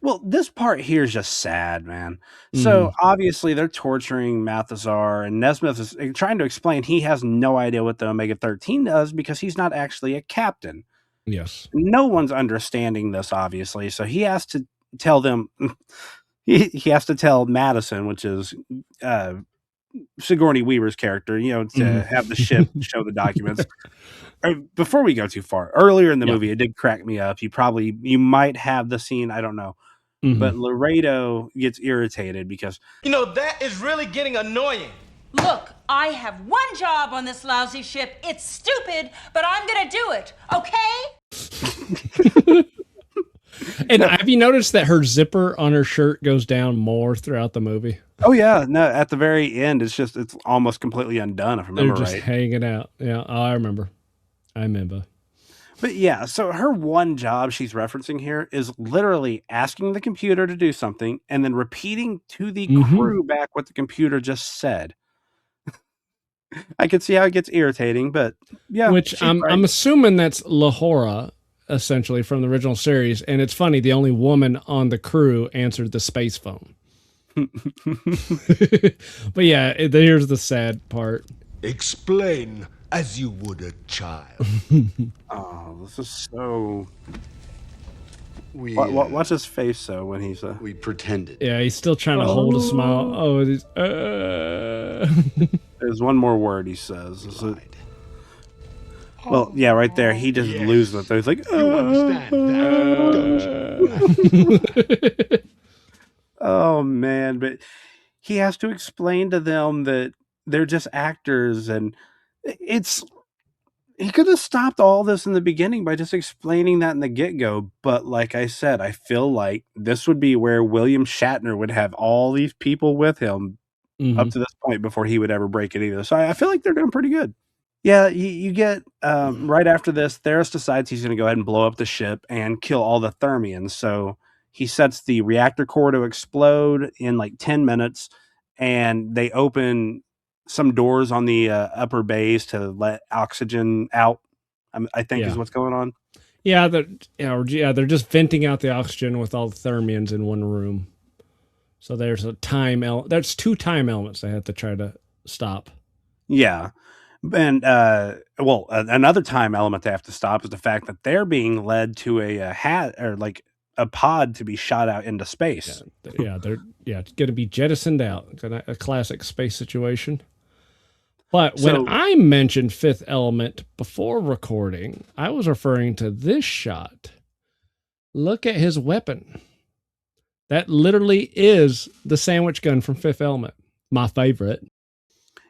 Well, this part here is just sad, man. So obviously they're torturing Mathazar, and Nesmith is trying to explain he has no idea what the Omega-13 does because he's not actually a captain. Yes. No one's understanding this, obviously. So he has to tell them, he has to tell Madison, which is Sigourney Weaver's character, to have the ship show the documents. Before we go too far, earlier in the movie, it did crack me up. You might have the scene, I don't know. But Laredo gets irritated because... that is really getting annoying. Look, I have one job on this lousy ship. It's stupid, but I'm going to do it, okay? And have you noticed that her zipper on her shirt goes down more throughout the movie? Oh, yeah. No, at the very end, it's almost completely undone, if I remember right. They're just hanging out. Yeah, I remember. But yeah, so her one job she's referencing here is literally asking the computer to do something and then repeating to the crew back what the computer just said. I could see how it gets irritating, but yeah. Which I'm assuming that's Lahora, essentially, from the original series. And it's funny, the only woman on the crew answered the space phone. But yeah, here's the sad part. Explain as you would a child. Oh, this is so... Watch his face, though, when he's... We pretended. Yeah, he's still trying to hold a smile. Oh, it is... There's one more word he says. Well, yeah, right there. He just loses it. He's like... You understand that, don't you? Oh, man. But he has to explain to them that they're just actors, and he could have stopped all this in the beginning by just explaining that in the get-go. But like I said, I feel like this would be where William Shatner would have all these people with him up to this point before he would ever break it either. So I feel like they're doing pretty good. Yeah, you get right after this, Theros decides he's going to go ahead and blow up the ship and kill all the Thermians. So he sets the reactor core to explode in like 10 minutes, and they open some doors on the upper bays to let oxygen out, I think is what's going on. Yeah, they're just venting out the oxygen with all the Thermians in one room. So there's there's two time elements they have to try to stop. Yeah. And another time element they have to stop is the fact that they're being led to a pod to be shot out into space. They're going to be jettisoned out. It's a classic space situation. But when I mentioned Fifth Element before recording, I was referring to this shot. Look at his weapon. That literally is the sandwich gun from Fifth Element. My favorite.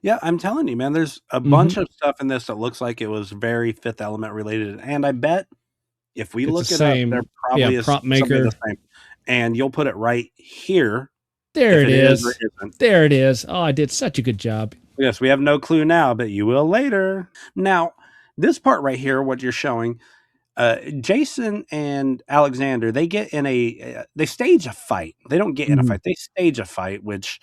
Yeah, I'm telling you, man, there's a bunch of stuff in this that looks like it was very Fifth Element related. And I bet if we look it up, there probably is prop maker. The same. And you'll put it right here. There it is. There it is. Oh, I did such a good job. Yes, we have no clue now, but you will later. Now, this part right here, what you're showing, Jason and Alexander, they get in they stage a fight. They don't get in a fight. They stage a fight, which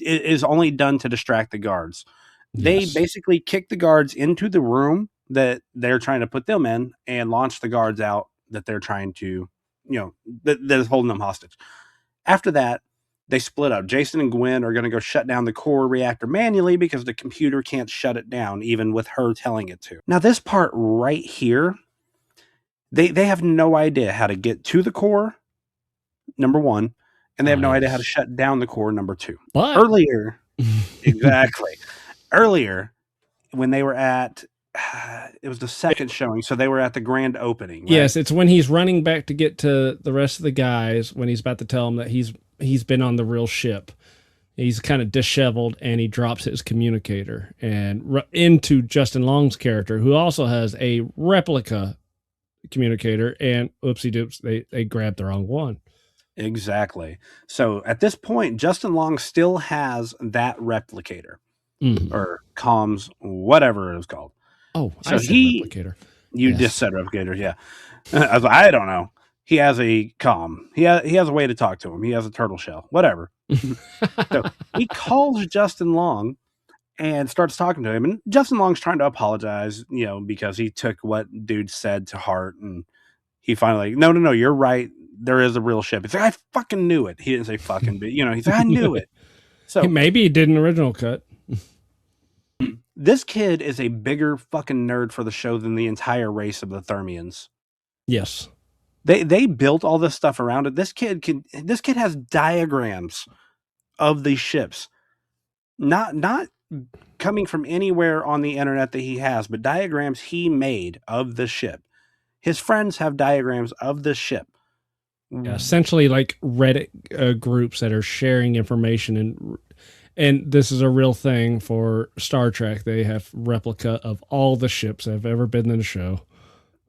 is only done to distract the guards. They basically kick the guards into the room that they're trying to put them in and launch the guards out that they're trying to, that is holding them hostage. After that, they split up. Jason and Gwen are going to go shut down the core reactor manually because the computer can't shut it down, even with her telling it to. Now, this part right here, they have no idea how to get to the core, number one, and they have no idea how to shut down the core, number two. But earlier, earlier, when they were at, it was the second showing, so they were at the grand opening. Right? Yes, it's when he's running back to get to the rest of the guys, when he's about to tell them that he's he's been on the real ship. He's kind of disheveled, and he drops his communicator and into Justin Long's character, who also has a replica communicator, and oopsie doops, they grabbed the wrong one. Exactly. So at this point, Justin Long still has that replicator or comms, whatever it was called. Oh, so I said replicator. You just said replicator, yeah. I don't know. He has a comm. He has a way to talk to him. He has a turtle shell, whatever. So he calls Justin Long and starts talking to him. And Justin Long's trying to apologize, because he took what dude said to heart. And he finally no, you're right. There is a real ship. He's like, I fucking knew it. He didn't say fucking, but he's like, I knew it. So maybe he did an original cut. This kid is a bigger fucking nerd for the show than the entire race of the Thermians. Yes. They built all this stuff around it. This kid has diagrams of these ships. Not coming from anywhere on the internet that he has, but diagrams he made of the ship. His friends have diagrams of the ship. Yeah, essentially like Reddit groups that are sharing information, and this is a real thing for Star Trek. They have replica of all the ships that have ever been in the show.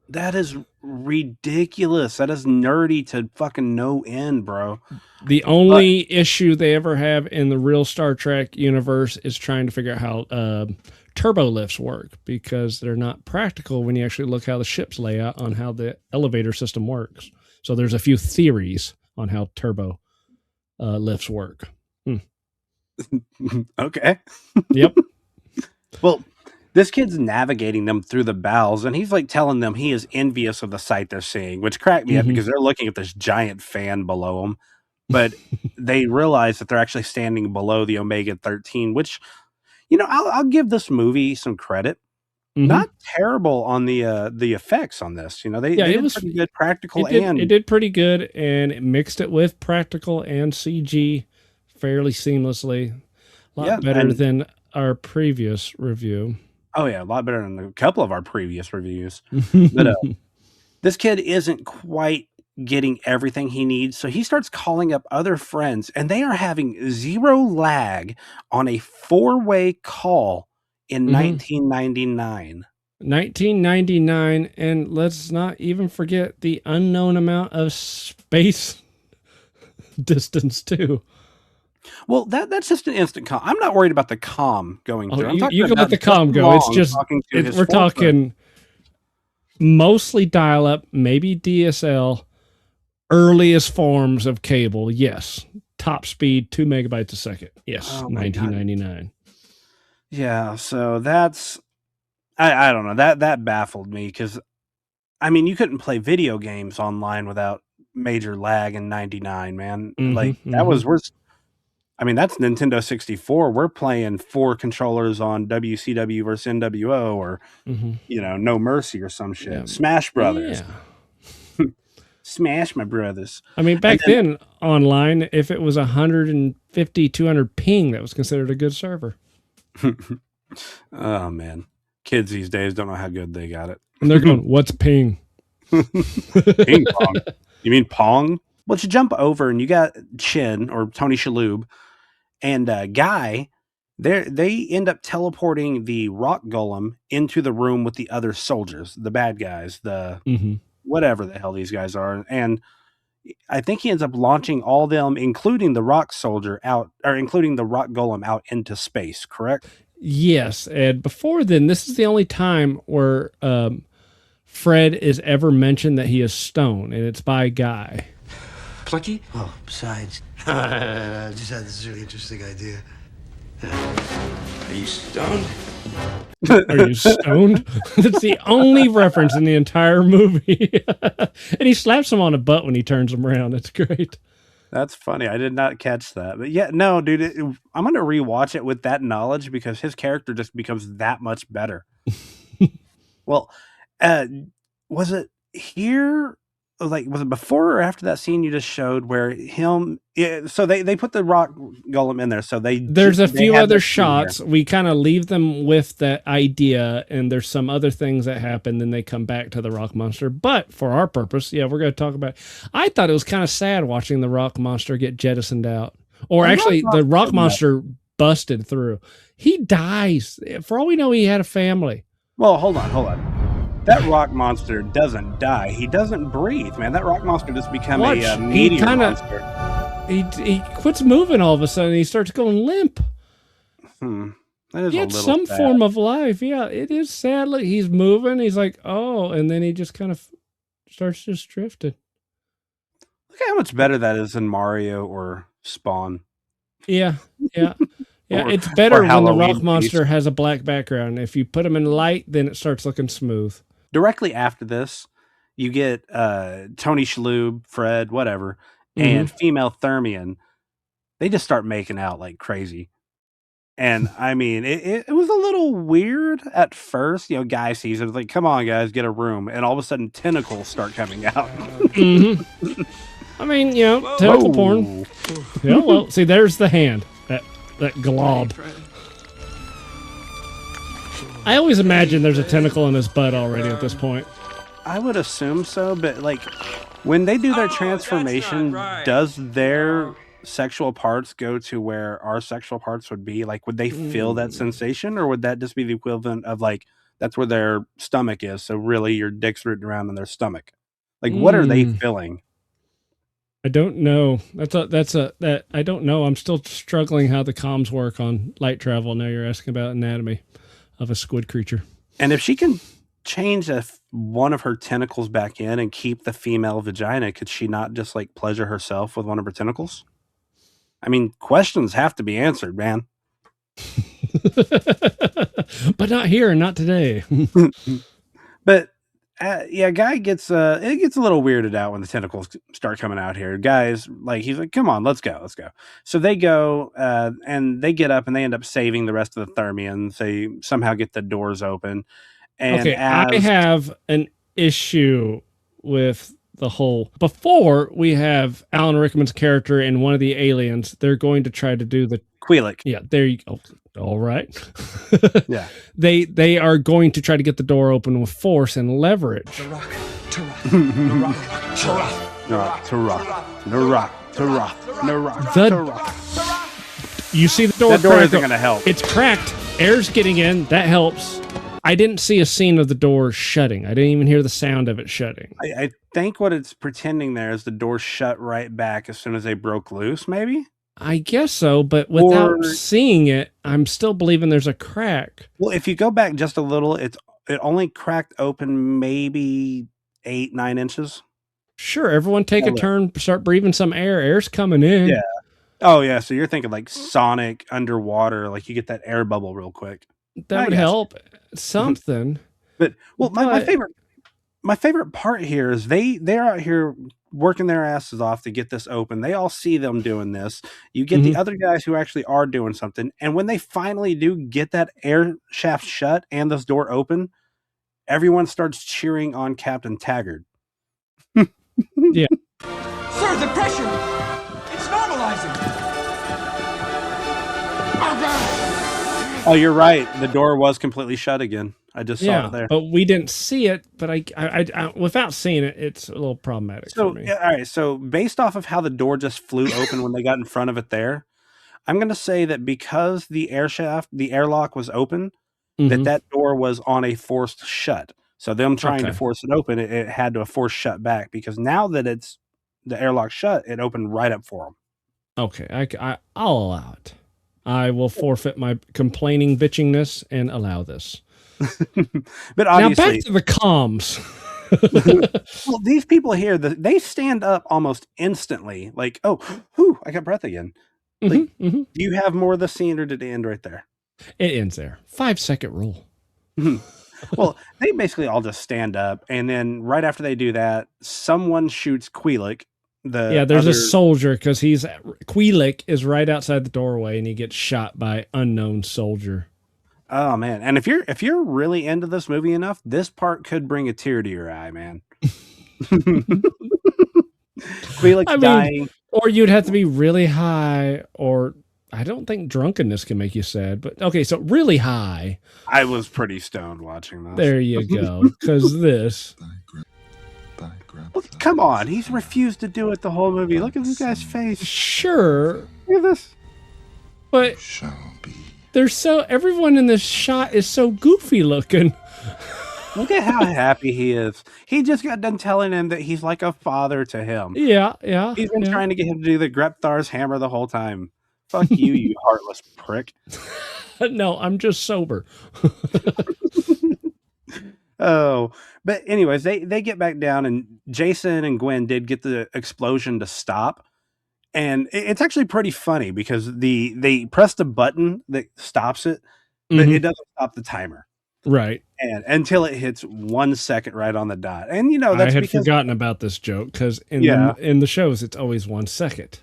That is ridiculous. That is nerdy to fucking no end, bro. The only issue they ever have in the real Star Trek universe is trying to figure out how turbo lifts work, because they're not practical when you actually look how the ships lay out on how the elevator system works. So there's a few theories on how turbo lifts work. Okay. Yep. Well, this kid's navigating them through the bowels, and he's like telling them he is envious of the sight they're seeing, which cracked me up because they're looking at this giant fan below them, but they realize that they're actually standing below the Omega-13, which, I'll give this movie some credit. Not terrible on the effects on this. They did pretty good practical, it did pretty good, and it mixed it with practical and CG fairly seamlessly. A lot better than our previous review. Oh yeah, a lot better than a couple of our previous reviews. But this kid isn't quite getting everything he needs, so he starts calling up other friends, and they are having zero lag on a 4-way call in 1999. 1999, and let's not even forget the unknown amount of space distance too. Well, that's just an instant comm. I'm not worried about the comm going through. You can let the comm go. It's just we're talking mostly dial-up, maybe DSL, earliest forms of cable. Yes, top speed 2 megabytes a second. Yes, 1999. Yeah, so that's I don't know, that baffled me, because you couldn't play video games online without major lag in 99, man. That was worse. That's Nintendo 64. We're playing 4 controllers on WCW versus NWO or No Mercy or some shit. Yeah. Smash Brothers. Yeah. Smash my brothers. Back then online, if it was 150, 200 ping, that was considered a good server. Oh man, kids these days don't know how good they got it. And they're going, "What's ping?" Ping pong. You mean pong? Well, you jump over and you got Chin or Tony Shalhoub and Guy. They end up teleporting the rock golem into the room with the other soldiers, the bad guys, the whatever the hell these guys are, and I think he ends up launching all of them, including the rock soldier including the rock golem out into space, correct? Yes. And before then, this is the only time where Fred is ever mentioned that he is stoned, and it's by Guy. Plucky? Oh, besides, I just had this really interesting idea. Are you stoned? Are you stoned? That's the only reference in the entire movie. And he slaps him on the butt when he turns him around. It's great. That's funny. I did not catch that. But yeah, no, dude, I'm going to rewatch it with that knowledge because his character just becomes that much better. Well, was it here like, was it before or after that scene you just showed where so they put the rock golem in there, so there's a few other shots. We kind of leave them with that idea, and there's some other things that happen, then they come back to the rock monster. But for our purpose, we're going to talk about I thought it was kind of sad watching the rock monster get jettisoned out, or actually the rock monster busted through. He dies. For all we know, he had a family. Well, hold on. That rock monster doesn't die. He doesn't breathe, man. That rock monster just become a meteor monster. He quits moving all of a sudden. He starts going limp. That is he had some form of life. Yeah, it is sad. Like, he's moving. He's like, oh, and then he just kind of starts just drifting. Look at how much better that is than Mario or Spawn. Yeah. It's better when the rock monster has a black background. If you put him in light, then it starts looking smooth. Directly after this, you get Tony Shalhoub, Fred, whatever, and female Thermian. They just start making out like crazy. And I mean, it was a little weird at first. Guy sees it, it's like, come on, guys, get a room. And all of a sudden, tentacles start coming out. I mean, tentacle porn. Yeah, well, see, there's the hand. That glob. I always imagine there's a tentacle in his butt already at this point. I would assume so, but like when they do their transformation, does their sexual parts go to where our sexual parts would be? Like, would they feel that sensation, or would that just be the equivalent of like that's where their stomach is? So really, your dick's rooting around in their stomach. Like, what are they feeling? I don't know. I don't know. I'm still struggling how the comms work on light travel. Now you're asking about anatomy of a squid creature. And if she can change one of her tentacles back in and keep the female vagina, could she not just like pleasure herself with one of her tentacles? I mean, questions have to be answered, man. But not here, not today. But Guy gets it gets a little weirded out when the tentacles start coming out here. Guy's like, he's like, come on, let's go. So they go and they get up and they end up saving the rest of the Thermians. They somehow get the doors open. And okay, I have an issue with the whole. Before we have Alan Rickman's character and one of the aliens, they're going to try to do the Queelik. Yeah, there you go. All right. Yeah. They are going to try to get the door open with force and leverage. You see the door. That door isn't going to help. It's cracked. Air's getting in. That helps. I didn't see a scene of the door shutting. I didn't even hear the sound of it shutting. I think what it's pretending there is the door shut right back as soon as they broke loose, maybe? I guess so, but without seeing it, I'm still believing there's a crack. Well, if you go back just a little, it only cracked open maybe 8-9 inches. Sure, everyone take a turn, start breathing some air. Air's coming in. Yeah. Oh, yeah, so you're thinking like Sonic underwater, like you get that air bubble real quick. That would help. Something. But my favorite part here is they're out here working their asses off to get this open. They all see them doing this. You get the other guys who actually are doing something. And when they finally do get that air shaft shut and this door open, everyone starts cheering on Captain Taggart. Yeah. Sir, the pressure! It's normalizing! Oh, God! Oh, you're right. The door was completely shut again. I just saw it there. But we didn't see it. But I without seeing it, it's a little problematic for me. All right. So based off of how the door just flew open when they got in front of it there, I'm going to say that because the airlock was open, that door was on a forced shut. So them trying to force it open, it had to force shut back because now that it's the airlock shut, it opened right up for them. Okay. I'll allow it. I will forfeit my complaining bitchingness and allow this. But obviously, now back to the comms. Well, these people here, they stand up almost instantly. Like, oh, whew, I got breath again. Like, do you have more of the scene, or did it end right there? It ends there. 5-second rule. Well, they basically all just stand up, and then right after they do that, someone shoots Queelik. There's a soldier because Queelik is right outside the doorway, and he gets shot by unknown soldier. Oh man! And if you're really into this movie enough, this part could bring a tear to your eye, man. Felix dying. Or you'd have to be really high, or I don't think drunkenness can make you sad. But okay, so really high. I was pretty stoned watching this. There you go. Because this. Well, come on, he's refused to do it the whole movie. Look at this guy's face. Sure. Look at this. But there's everyone in this shot is so goofy looking. Look at how happy he is. He just got done telling him that he's like a father to him. Yeah. He's been trying to get him to do the Grabthar's hammer the whole time. Fuck you, you heartless prick. No, I'm just sober. Oh, but anyways, they get back down, and Jason and Gwen did get the explosion to stop. And it's actually pretty funny because they pressed a button that stops it, but it doesn't stop the timer. Right. And until it hits 1 second right on the dot. And that's I had forgotten about this joke because in the shows it's always 1 second.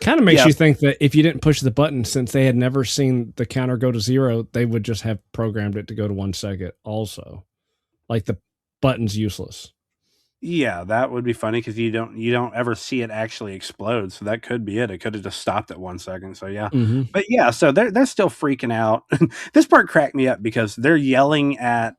Kind of makes you think that if you didn't push the button, since they had never seen the counter go to 0, they would just have programmed it to go to 1 second also. Like the button's useless. Yeah, that would be funny because you don't ever see it actually explode. So that could be it. It could have just stopped at 1 second. So yeah. But yeah, so they're still freaking out. This part cracked me up because they're yelling at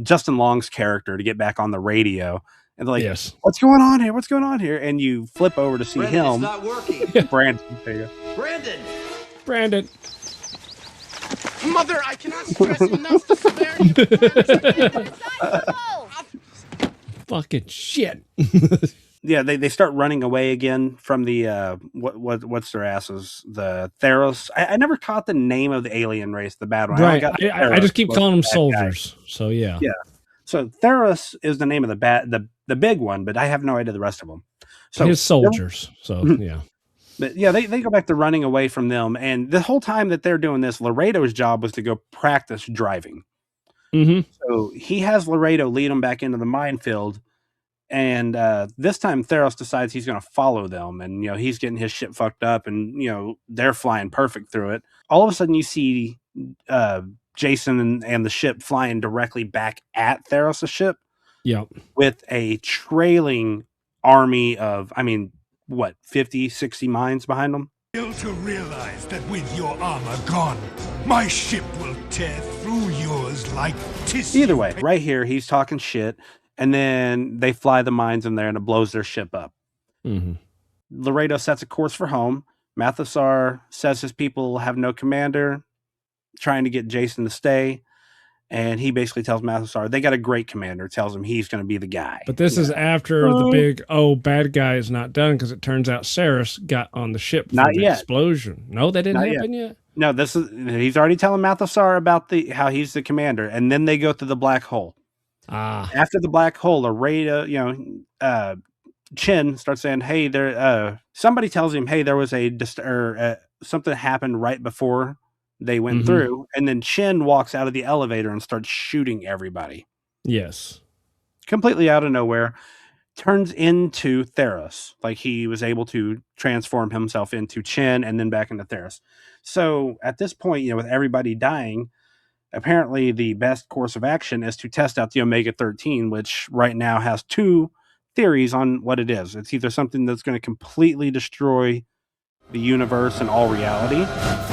Justin Long's character to get back on the radio. And they're like, yes. What's going on here? What's going on here? And you flip over to see Brandon, him. It's not working. Brandon. There you go. Brandon. Mother, I cannot stress enough the severity of fucking shit. Yeah, they start running away again from the what's their asses, the Theros. I never caught the name of the alien race, the bad one. Right. I just keep calling them soldiers. Guy. So yeah. So Theros is the name of the big one, but I have no idea the rest of them. So his soldiers. So yeah. But yeah, they go back to running away from them, and the whole time that they're doing this, Laredo's job was to go practice driving. So he has Laredo lead them back into the minefield, and this time Theros decides he's going to follow them, and he's getting his shit fucked up, and they're flying perfect through it. All of a sudden, you see Jason and the ship flying directly back at Theros' ship. Yep. With a trailing army of, 50, 60 mines behind them. Fail to realize that with your armor gone, my ship will tear through yours like tissue. Either way, right here, he's talking shit, and then they fly the mines in there, and it blows their ship up. Laredo sets a course for home. Mathasar says his people have no commander, trying to get Jason to stay. And he basically tells Mathasar they got a great commander, tells him he's going to be the guy. But this is after the big, bad guy is not done, because it turns out Saris got on the ship from the explosion. No, that didn't happen yet? No, he's already telling Mathasar about how he's the commander, and then they go to the black hole. After the black hole, Laredo, Chin starts saying, hey, there. Somebody tells him, hey, there was something happened right before they went through, and then Chin walks out of the elevator and starts shooting everybody. Yes. Completely out of nowhere. Turns into Theros. Like he was able to transform himself into Chin and then back into Theros. So at this point, with everybody dying, apparently the best course of action is to test out the Omega-13, which right now has two theories on what it is. It's either something that's going to completely destroy the universe and all reality,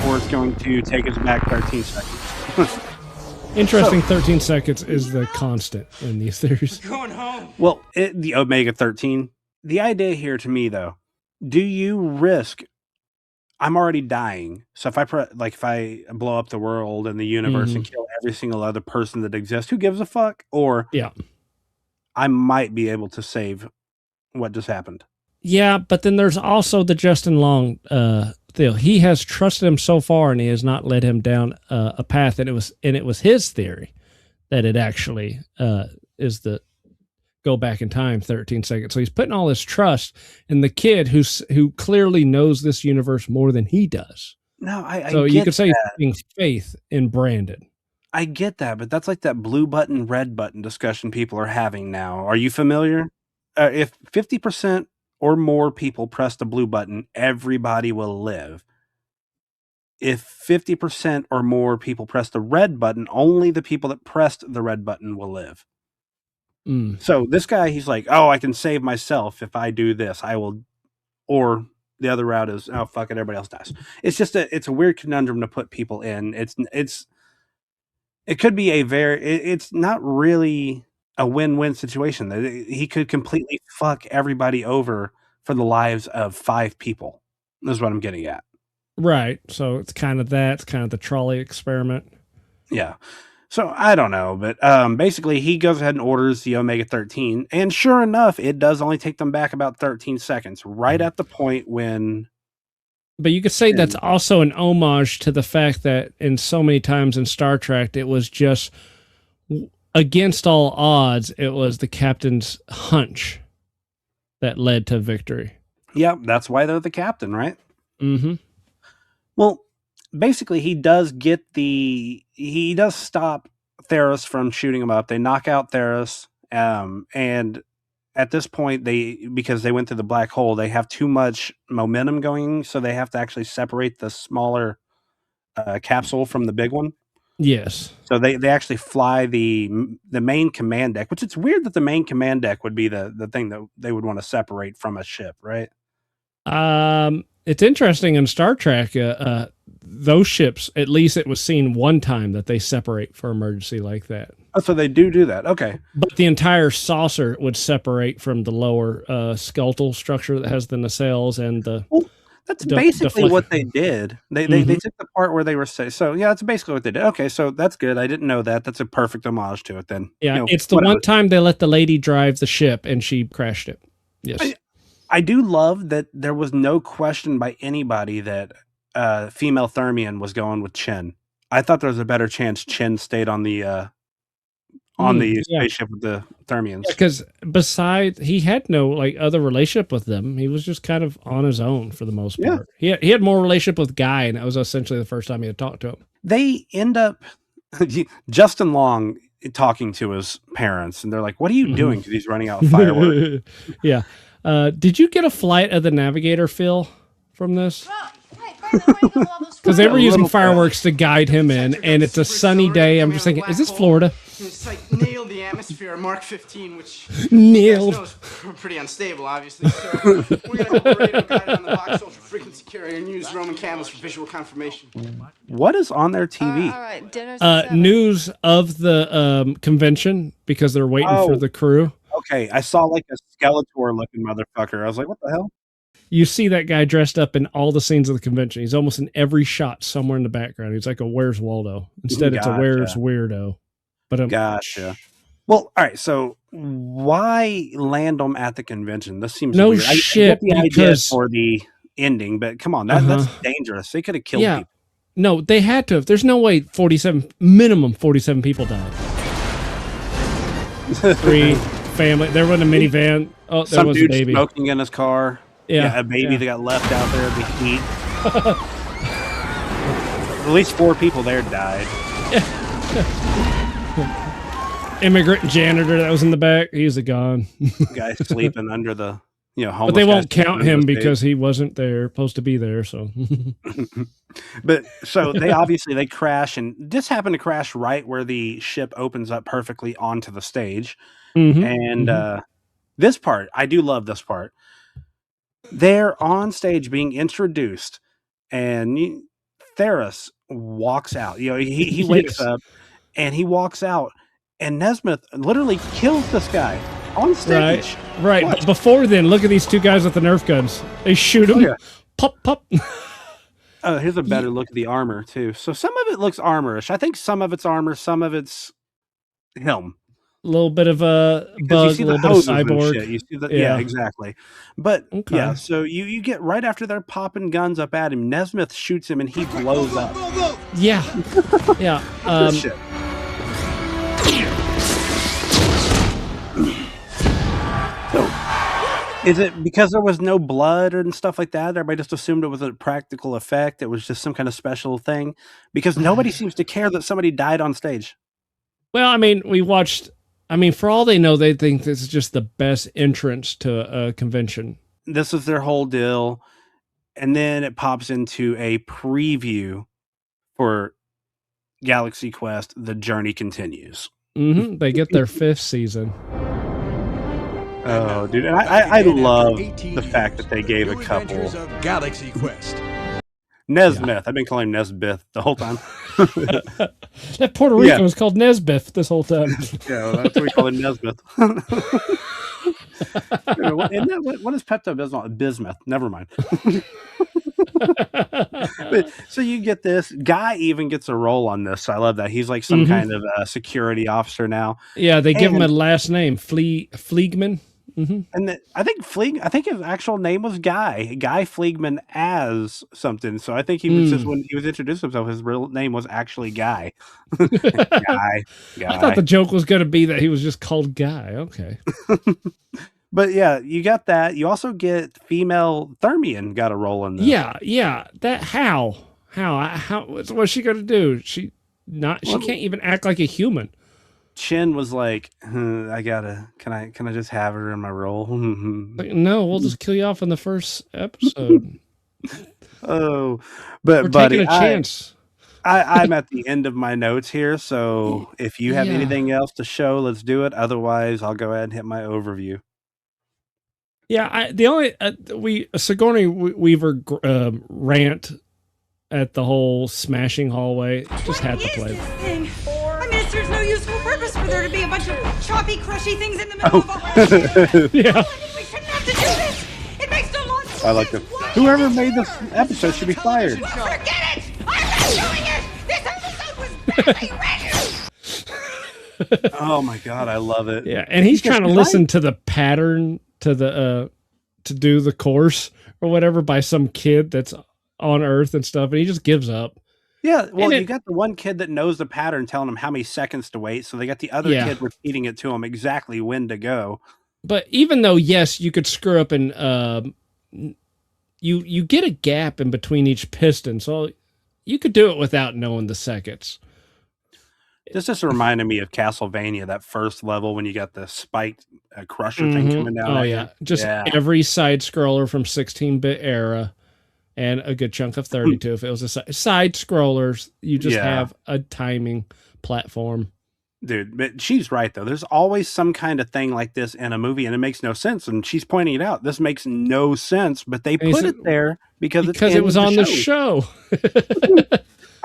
or it's going to take us back 13 seconds. Interesting. 13 seconds is the constant in these theories. Going home. Well, the Omega-13, the idea here to me though, do you risk, I'm already dying, so if I blow up the world and the universe and kill every single other person that exists, who gives a fuck? Or I might be able to save what just happened. Yeah, but then there's also the Justin Long deal. He has trusted him so far, and he has not led him down a path. And it was his theory that it actually is the go back in time 13 seconds. So he's putting all his trust in the kid who clearly knows this universe more than he does. No, so you could say he's putting faith in Brandon. I get that, but that's like that blue button, red button discussion people are having now. Are you familiar? If 50% or more people press the blue button, everybody will live. If 50% or more people press the red button, only the people that pressed the red button will live. So this guy, he's like, oh, I can save myself if I do this. I will, or the other route is, oh, fuck it, everybody else dies. It's just it's a weird conundrum to put people in. It could be it's not really a win-win situation. He could completely fuck everybody over for the lives of 5 people. Is what I'm getting at. Right. So it's kind of that. It's kind of the trolley experiment. Yeah. So I don't know, but basically he goes ahead and orders the Omega 13, and sure enough, it does only take them back about 13 seconds, right at the point when. But you could say that's also an homage to the fact that in so many times in Star Trek, it was just against all odds, it was the captain's hunch that led to victory. Yeah, that's why they're the captain, right? Mm-hmm. Well, basically, he does stop Theros from shooting him up. They knock out Theros, and at this point, because they went through the black hole, they have too much momentum going, so they have to actually separate the smaller capsule from the big one. Yes. So they actually fly the main command deck, which it's weird that the main command deck would be the thing that they would want to separate from a ship, right? It's interesting in Star Trek, those ships, at least it was seen one time that they separate for emergency like that. Oh, so they do that. Okay. But the entire saucer would separate from the lower skeletal structure that has the nacelles and the... Well, that's basically what they did. They took the part where they were so yeah, that's basically what they did. Okay, so that's good. I didn't know that. That's a perfect homage to it then. Yeah, it's the one time they let the lady drive the ship and she crashed it. Yes. I do love that there was no question by anybody that female Thermian was going with Chin. I thought there was a better chance Chin stayed on the spaceship with the Thermians. Because besides, he had no other relationship with them. He was just kind of on his own for the most part. He had more relationship with Guy, and that was essentially the first time he had talked to him. They end up Justin Long talking to his parents, and they're like, "What are you doing?" Because he's running out of fireworks. Yeah. Did you get a Flight of the Navigator feel from this? Because they were using fireworks to guide him in, and it's a sunny day. I'm just thinking, is this Florida? It's like nailed the atmosphere of Mark 15, which nailed. Is pretty unstable, obviously. So we're gonna have a radio guide on the box ultra frequency carrier and use Roman candles for visual confirmation. What is on their TV? All right, dinner's news of the convention because they're waiting for the crew. Okay, I saw like a Skeletor looking motherfucker. I was like, what the hell? You see that guy dressed up in all the scenes of the convention. He's almost in every shot somewhere in the background. He's like a Where's Waldo. Instead, it's a Where's Weirdo. But gotcha. Well, all right. So why land them at the convention? This seems no weird. shit. I get the idea for the ending, but come on, that's dangerous. They could have killed people. No, they had to have. There's no way minimum 47 people died. 3 family. There wasn't a minivan. Oh, there was a baby smoking in his car. Yeah, a baby that got left out there in the heat. At least 4 people there died. Immigrant janitor that was in the back, he's gone. Guy sleeping under the, homeless. But they won't count him because he wasn't there, supposed to be there. So, but so they crash, and this happened to crash right where the ship opens up perfectly onto the stage. And this part, I do love this part. They're on stage being introduced, and Theros walks out. He wakes up, and he walks out, and Nesmith literally kills this guy on stage. Right. But before then, look at these 2 guys with the Nerf guns. They shoot him. Yeah. Pop, pop. Here's a better look at the armor, too. So some of it looks armorish. I think some of it's armor, some of it's helm. A little bit of a bug, a little bit of cyborg. You see that? Yeah, exactly. But yeah, so you get right after they're popping guns up at him, Nesmith shoots him and he blows up. Yeah. Yeah. Shit. So, is it because there was no blood and stuff like that? Everybody just assumed it was a practical effect. It was just some kind of special thing because nobody seems to care that somebody died on stage. Well, I mean, for all they know, they think this is just the best entrance to a convention. This is their whole deal. And then it pops into a preview for Galaxy Quest. The journey continues. They get their 5th season. Oh, dude, and I love the fact that they gave a couple Galaxy Quest. Nesmith. I've been calling him Nesbith the whole time. That Puerto Rican was called Nesbitt this whole time. Yeah, well, that's what we call him, Nesmith. What is Pepto-Bismol? Bismuth. Never mind. So you get this guy even gets a role on this. I love that he's like some kind of security officer now. Yeah, they give him a last name, Fleegman. And I think his actual name was Guy Fleegman as something. So I think he was just when he was introduced himself, his real name was actually Guy. Guy. I thought the joke was going to be that he was just called Guy. Okay. But yeah, you got that. You also get female Thermian got a role in this. Yeah. That how what's she going to do? She can't even act like a human. Chin was like, can I just have her in my role? Like, no, we'll just kill you off in the first episode. Oh, but we're buddy, taking a chance. I'm at the end of my notes here, so if you have anything else to show, let's do it. Otherwise, I'll go ahead and hit my overview. Yeah, the only Sigourney Weaver rant at the whole smashing hallway just had to play. I mean, it serves no useful purpose for there to be a bunch of choppy, crushy things in the middle of all our Yeah. We shouldn't have to do this. It makes no logic. I like this. Whoever made this episode should be fired. Well, forget it. I'm not doing it. This episode was badly written. Oh my god, I love it. Yeah, and he's trying to listen to the pattern to the to do the course or whatever by some kid that's on Earth and stuff, and he just gives up. Yeah, well, you got the one kid that knows the pattern telling him how many seconds to wait, so they got the other kid repeating it to him exactly when to go. But even though, yes, you could screw up and you get a gap in between each piston, so you could do it without knowing the seconds. This just reminded me of Castlevania, that first level when you got the spiked crusher thing coming down. Oh, yeah. Just every side scroller from 16-bit era and a good chunk of 32. If it was a side scrollers, you just have a timing platform. Dude, but she's right, though. There's always some kind of thing like this in a movie, and it makes no sense. And she's pointing it out. This makes no sense, but they put it there because it was on the show.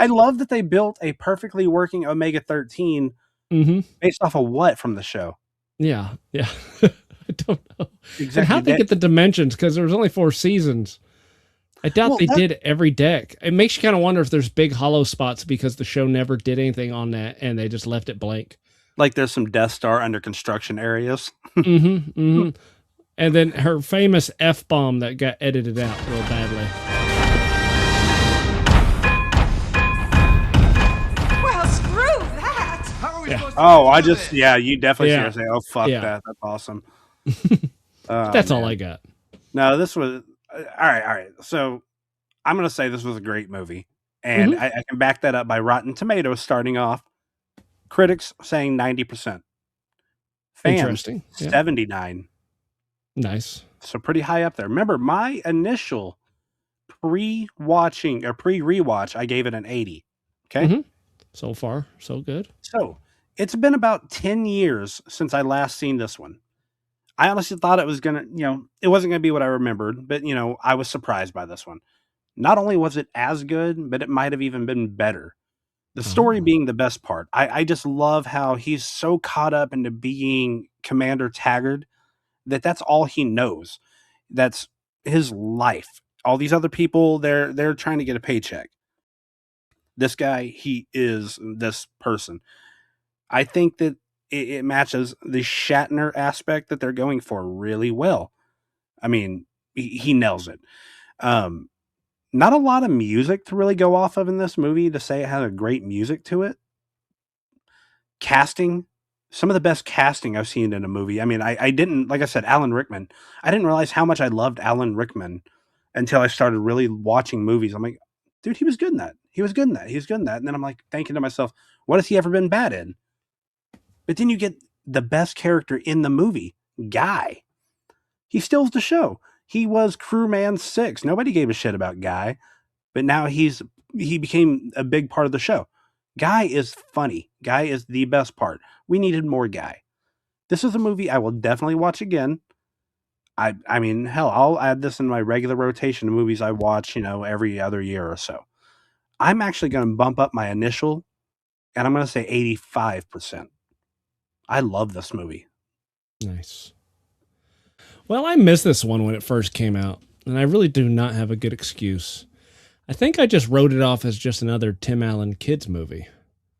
I love that they built a perfectly working Omega-13 based off of what from the show? Yeah. I don't know. Exactly. And how'd they get the dimensions? Because there was only 4 seasons. I doubt they did every deck. It makes you kind of wonder if there's big hollow spots because the show never did anything on that and they just left it blank. Like there's some Death Star under construction areas. And then her famous F-bomb that got edited out real badly. Well, screw that. How are we supposed to you definitely see her say, oh, fuck that. That's awesome. That's all I got. No, this was... All right. So I'm going to say this was a great movie. And I can back that up by Rotten Tomatoes starting off. Critics saying 90%. Fans, Interesting. 79. Nice. So pretty high up there. Remember, my initial pre-rewatch, I gave it an 80. Okay? So far, so good. So it's been about 10 years since I last seen this one. I honestly thought it was going to, it wasn't going to be what I remembered, but, I was surprised by this one. Not only was it as good, but it might have even been better. The story being the best part. I just love how he's so caught up into being Commander Taggart that's all he knows. That's his life. All these other people, they're trying to get a paycheck. This guy, he is this person. I think that it matches the Shatner aspect that they're going for really well. I mean, he nails it. Not a lot of music to really go off of in this movie to say it had a great music to it. Casting, some of the best casting I've seen in a movie. I mean, I didn't, like I said, Alan Rickman. I didn't realize how much I loved Alan Rickman until I started really watching movies. I'm like, dude, he was good in that. He was good in that. He was good in that. And then I'm like thinking to myself, what has he ever been bad in? But then you get the best character in the movie, Guy. He steals the show. He was Crewman 6. Nobody gave a shit about Guy, but now he became a big part of the show. Guy is funny. Guy is the best part. We needed more Guy. This is a movie I will definitely watch again. I mean, hell, I'll add this in my regular rotation of movies I watch, every other year or so. I'm actually going to bump up my initial, and I'm going to say 85%. I love this movie. Nice. Well, I missed this one when it first came out, and I really do not have a good excuse. I think I just wrote it off as just another Tim Allen kids movie,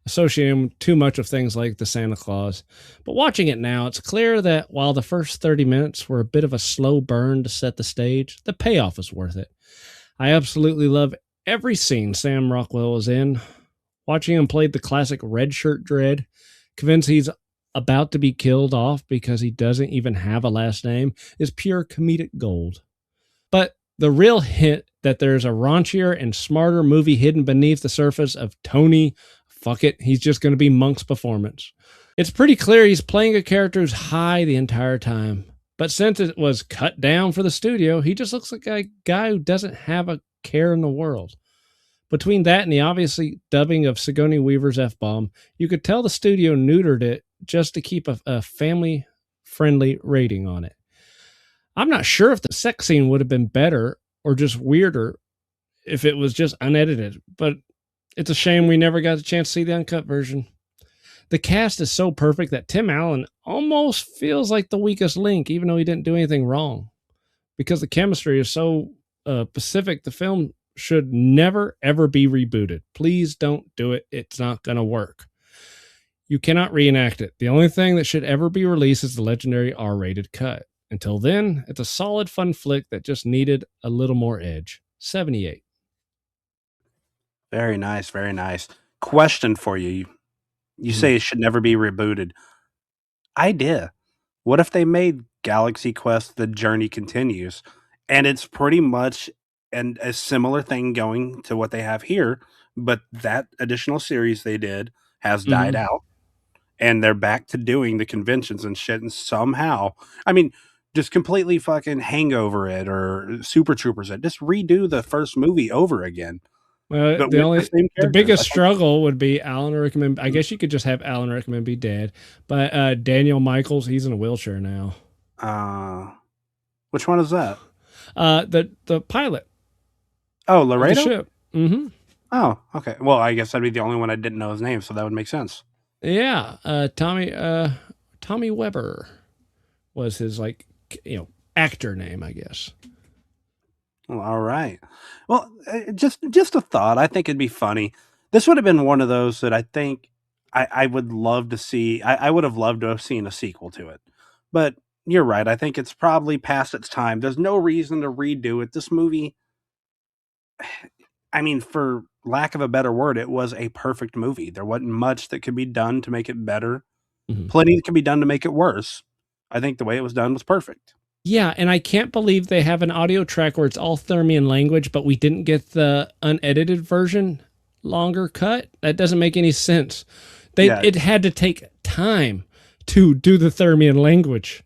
associating too much of things like the Santa Claus. But watching it now, it's clear that while the first 30 minutes were a bit of a slow burn to set the stage, the payoff is worth it. I absolutely love every scene Sam Rockwell is in. Watching him play the classic red shirt dread, convinced he's about to be killed off because he doesn't even have a last name, is pure comedic gold. But the real hint that there's a raunchier and smarter movie hidden beneath the surface of Tony, fuck it, he's just going to be Monk's performance. It's pretty clear he's playing a character who's high the entire time. But since it was cut down for the studio, he just looks like a guy who doesn't have a care in the world. Between that and the obviously dubbing of Sigourney Weaver's F-bomb, you could tell the studio neutered it just to keep a family-friendly rating on it. I'm not sure if the sex scene would have been better or just weirder if it was just unedited, but it's a shame we never got a chance to see the uncut version. The cast is so perfect that Tim Allen almost feels like the weakest link, even though he didn't do anything wrong. Because the chemistry is so specific, the film should never, ever be rebooted. Please don't do it. It's not going to work. You cannot reenact it. The only thing that should ever be released is the legendary R-rated cut. Until then, it's a solid, fun flick that just needed a little more edge. 78. Very nice, very nice. Question for you. You say it should never be rebooted. Idea. What if they made Galaxy Quest The Journey Continues? And it's pretty much a similar thing going to what they have here, but that additional series they did has died out. And they're back to doing the conventions and shit, and somehow, I mean, just completely fucking hangover it or Super Troopers it. Just redo the first movie over again. Well, the biggest struggle would be Alan Rickman. I guess you could just have Alan Rickman be dead, but Daniel Michaels, he's in a wheelchair now. Which one is that? The pilot. Oh, Laredo? The ship. Mm-hmm. Oh, okay. Well, I guess that'd be the only one I didn't know his name, so that would make sense. Yeah, Tommy Weber was his actor name, I guess. Well, all right. Well, just a thought. I think it'd be funny. This would have been one of those that I think I would love to see. I would have loved to have seen a sequel to it. But you're right. I think it's probably past its time. There's no reason to redo it. This movie, I mean, for lack of a better word, it was a perfect movie. There wasn't much that could be done to make it better. Plenty that could be done to make it worse. I think the way it was done was perfect. Yeah, and I can't believe they have an audio track where it's all Thermian language, but we didn't get the unedited version longer cut. That doesn't make any sense. It had to take time to do the Thermian language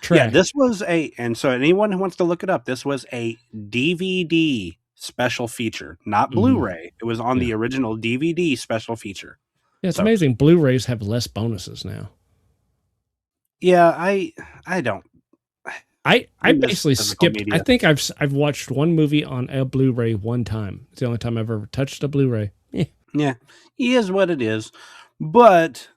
track. Yeah, this was and so anyone who wants to look it up, this was a DVD special feature, not Blu-ray. It was on the original DVD special feature. Yeah, it's amazing. Blu-rays have less bonuses now. Yeah, I don't. I basically skipped. Media. I think I've watched one movie on a Blu-ray one time. It's the only time I've ever touched a Blu-ray. Yeah, he is what it is. But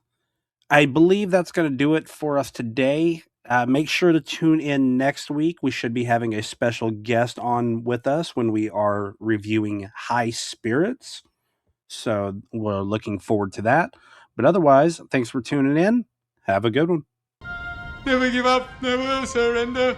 I believe that's going to do it for us today. Make sure to tune in next week. We should be having a special guest on with us when we are reviewing High Spirits. So we're looking forward to that. But otherwise, thanks for tuning in. Have a good one. Never give up, never surrender.